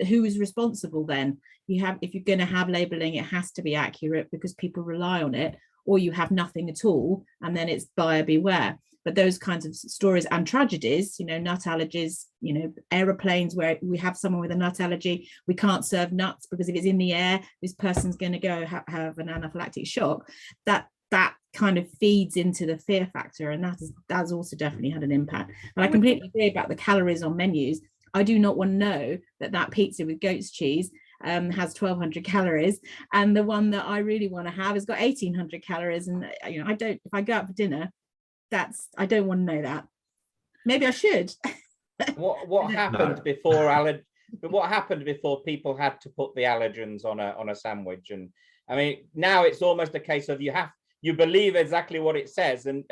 C: who is responsible then. If you're going to have labeling, it has to be accurate because people rely on it, or you have nothing at all and then it's buyer beware. But those kinds of stories and tragedies, nut allergies, aeroplanes where we have someone with a nut allergy, we can't serve nuts because if it's in the air, this person's going to go have an anaphylactic shock. That kind of feeds into the fear factor, and that's also definitely had an impact. And I completely agree about the calories on menus. I do not want to know that pizza with goat's cheese has 1,200 calories, and the one that I really want to have has got 1,800 calories. And I don't. If I go out for dinner, I don't want to know that. Maybe I should.
B: What happened before what happened before people had to put the allergens on a sandwich? And I mean, now it's almost a case of you believe exactly what it says, and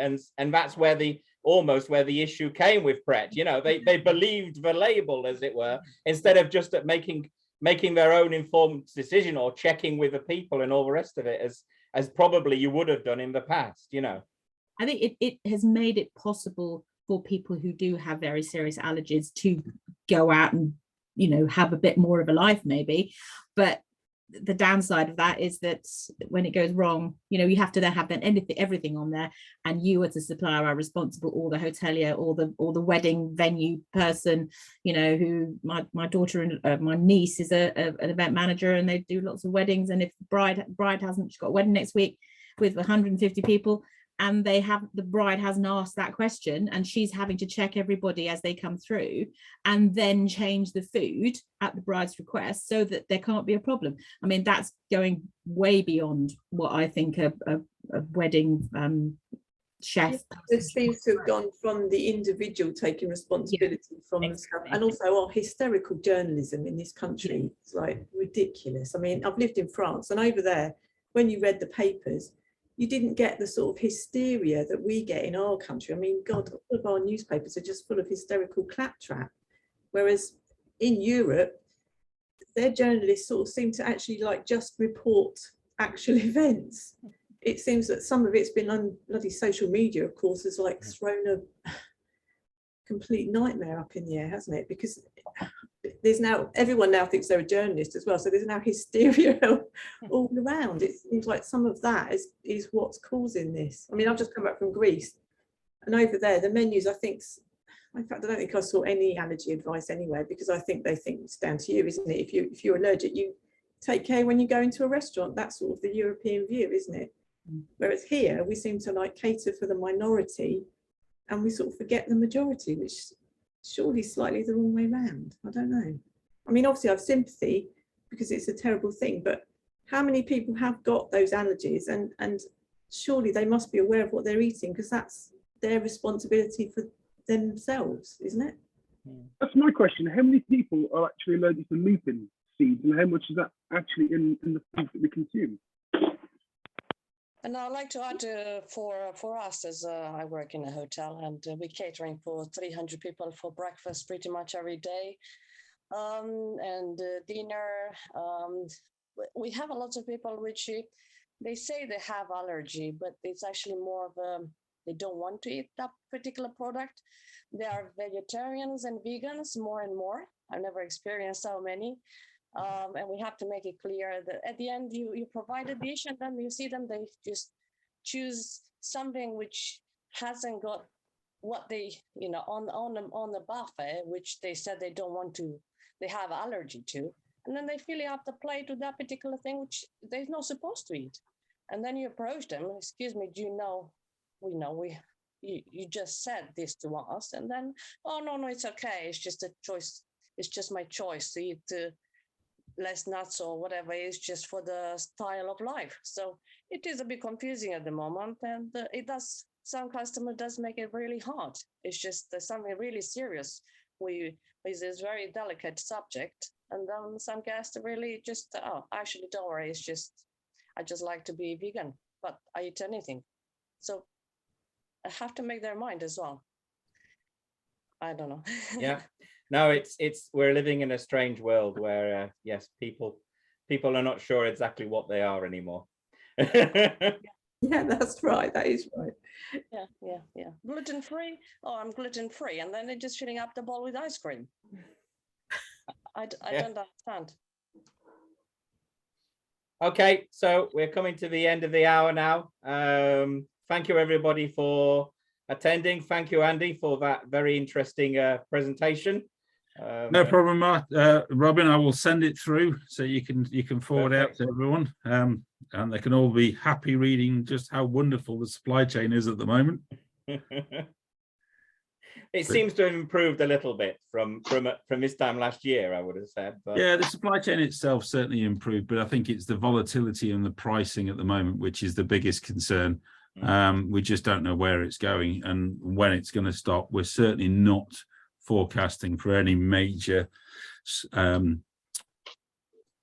B: that's where the issue came with Pret. They believed the label, as it were, instead of just at making their own informed decision or checking with the people and all the rest of it, as probably you would have done in the past.
C: I think it has made it possible for people who do have very serious allergies to go out and, you know, have a bit more of a life maybe. But the downside of that is that when it goes wrong, you know, you have to then have everything on there, and you as a supplier are responsible, or the hotelier, or the wedding venue person, you know, who my daughter and my niece is an event manager, and they do lots of weddings, and if the bride hasn't, she's got a wedding next week with 150 people, and the bride hasn't asked that question, and she's having to check everybody as they come through and then change the food at the bride's request so that there can't be a problem. I mean, that's going way beyond what I think a wedding chef.
J: It seems to have gone from the individual taking responsibility from themselves, and also our hysterical journalism in this country is like ridiculous. I mean, I've lived in France, and over there, when you read the papers, you didn't get the sort of hysteria that we get in our country. I mean, God, all of our newspapers are just full of hysterical claptrap. Whereas in Europe, their journalists sort of seem to actually like just report actual events. It seems that some of it's been on bloody social media, of course, has like thrown a complete nightmare up in the air, hasn't it? Because there's now, everyone now thinks they're a journalist as well, so there's now hysteria all around. It seems like some of that is what's causing this. I mean, I've just come back from Greece, and over there the menus, I think, in fact I don't think I saw any allergy advice anywhere, because I think they think it's down to you, isn't it? If you're allergic, you take care when you go into a restaurant. That's sort of the European view, isn't it? Whereas here we seem to like cater for the minority and we sort of forget the majority, which surely slightly the wrong way round. I don't know. I mean, obviously I have sympathy because it's a terrible thing, but how many people have got those allergies, and surely they must be aware of what they're eating, because that's their responsibility for themselves, isn't it?
H: That's my question. How many people are actually allergic to lupin seeds, and how much is that actually in the food that we consume?
L: And I'd like to add for us, as I work in a hotel, and we're catering for 300 people for breakfast pretty much every day, and dinner. We have a lot of people which they say they have allergy, but it's actually more of a, they don't want to eat that particular product. They are vegetarians and vegans more and more. I've never experienced so many. And we have to make it clear that at the end you provide a dish, and then you see them, they just choose something which hasn't got what they, you know, on the buffet, which they said they don't want to, they have allergy to, and then they fill up the plate with that particular thing which they're not supposed to eat. And then you approach them, excuse me, do you know, you just said this to us, and then, oh no, it's okay, it's just a choice, it's just my choice to eat less nuts or whatever, is just for the style of life. So it is a bit confusing at the moment, and it does, some customer does make it really hard. It's just something really serious. It's this very delicate subject, and then some guests really just, oh, actually don't worry, it's just, I just like to be vegan, but I eat anything. So I have to make their mind as well. I don't know.
B: Yeah. No, it's we're living in a strange world where yes, people are not sure exactly what they are anymore.
J: Yeah, that's right. That is right.
L: Yeah. Gluten free. Oh, I'm gluten free, and then they're just filling up the bowl with ice cream. I don't understand.
B: Okay, so we're coming to the end of the hour now. Thank you everybody for attending. Thank you, Andy, for that very interesting presentation.
E: No problem, Robin. I will send it through so you can forward out to everyone, and they can all be happy reading just how wonderful the supply chain is at the moment.
B: It seems to have improved a little bit from this time last year, I would have said. But
E: yeah, the supply chain itself certainly improved, but I think it's the volatility and the pricing at the moment which is the biggest concern. We just don't know where it's going and when it's going to stop. We're certainly not forecasting for any major slowdown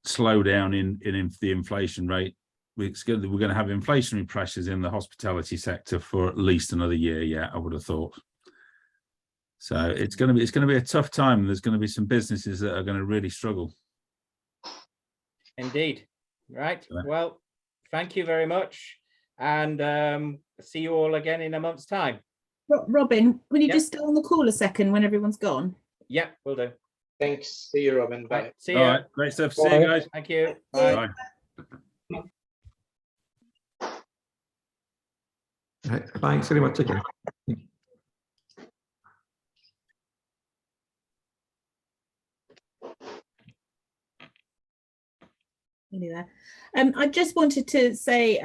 E: in the inflation rate. We're going to have inflationary pressures in the hospitality sector for at least another year. Yeah, I would have thought. So it's going to be a tough time. There's going to be some businesses that are going to really struggle.
B: Indeed. Right. Well, thank you very much. and see you all again in a month's time.
C: Robin, will you
B: Yep.
C: just stay on the call a second when everyone's gone?
B: Yeah, we'll do.
A: Thanks. See you, Robin. Bye.
B: Right, see you.
E: All right, great stuff. See you guys.
B: Thank you. Bye.
E: Bye.
M: Right, thanks very much again.
C: There. I just wanted to say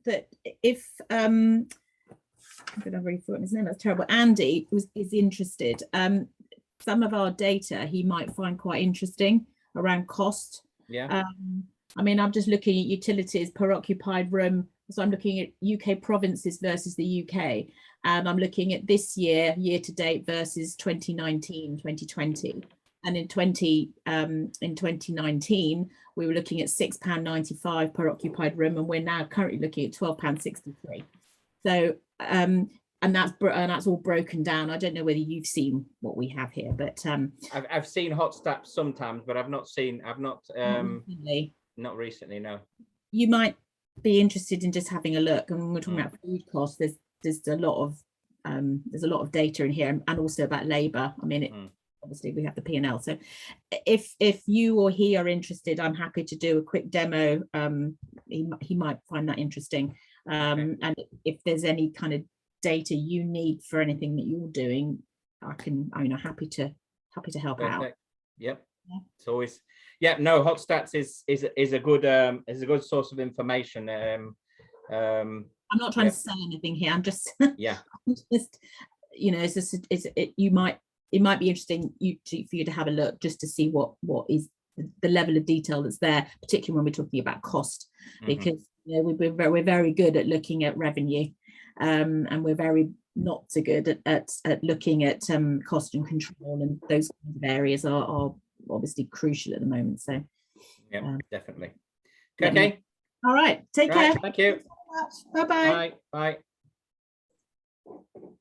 C: that if I'm going to rethought his name, that's terrible. Andy is interested. Some of our data he might find quite interesting around cost.
B: Yeah.
C: I mean, I'm just looking at utilities per occupied room. So I'm looking at UK provinces versus the UK, and I'm looking at this year to date versus 2019, 2020. And in 2019, we were looking at £6.95 per occupied room, and we're now currently looking at £12.63. So, and that's all broken down. I don't know whether you've seen what we have here, but
B: I've seen hot stats sometimes, but I've not recently. No.
C: You might be interested in just having a look. And when we're talking about food costs, there's a lot of data in here, and also about labour. I mean, obviously we have the P&L. So if you or he are interested, I'm happy to do a quick demo. He might find that interesting. And if there's any kind of data you need for anything that you're doing, I'm happy to help out.
B: Yep. Yeah. It's always, no, hot stats is a good source of information. I'm
C: not trying to sell anything here. I'm just it might be interesting for you to have a look, just to see what is the level of detail that's there, particularly when we're talking about cost, because we're very good at looking at revenue, and we're very not so good at looking at cost and control, and those kinds of areas are obviously crucial at the moment. So
B: definitely. Okay.
C: All right. Take care.
B: Thank you.
C: Bye-bye.
B: Bye.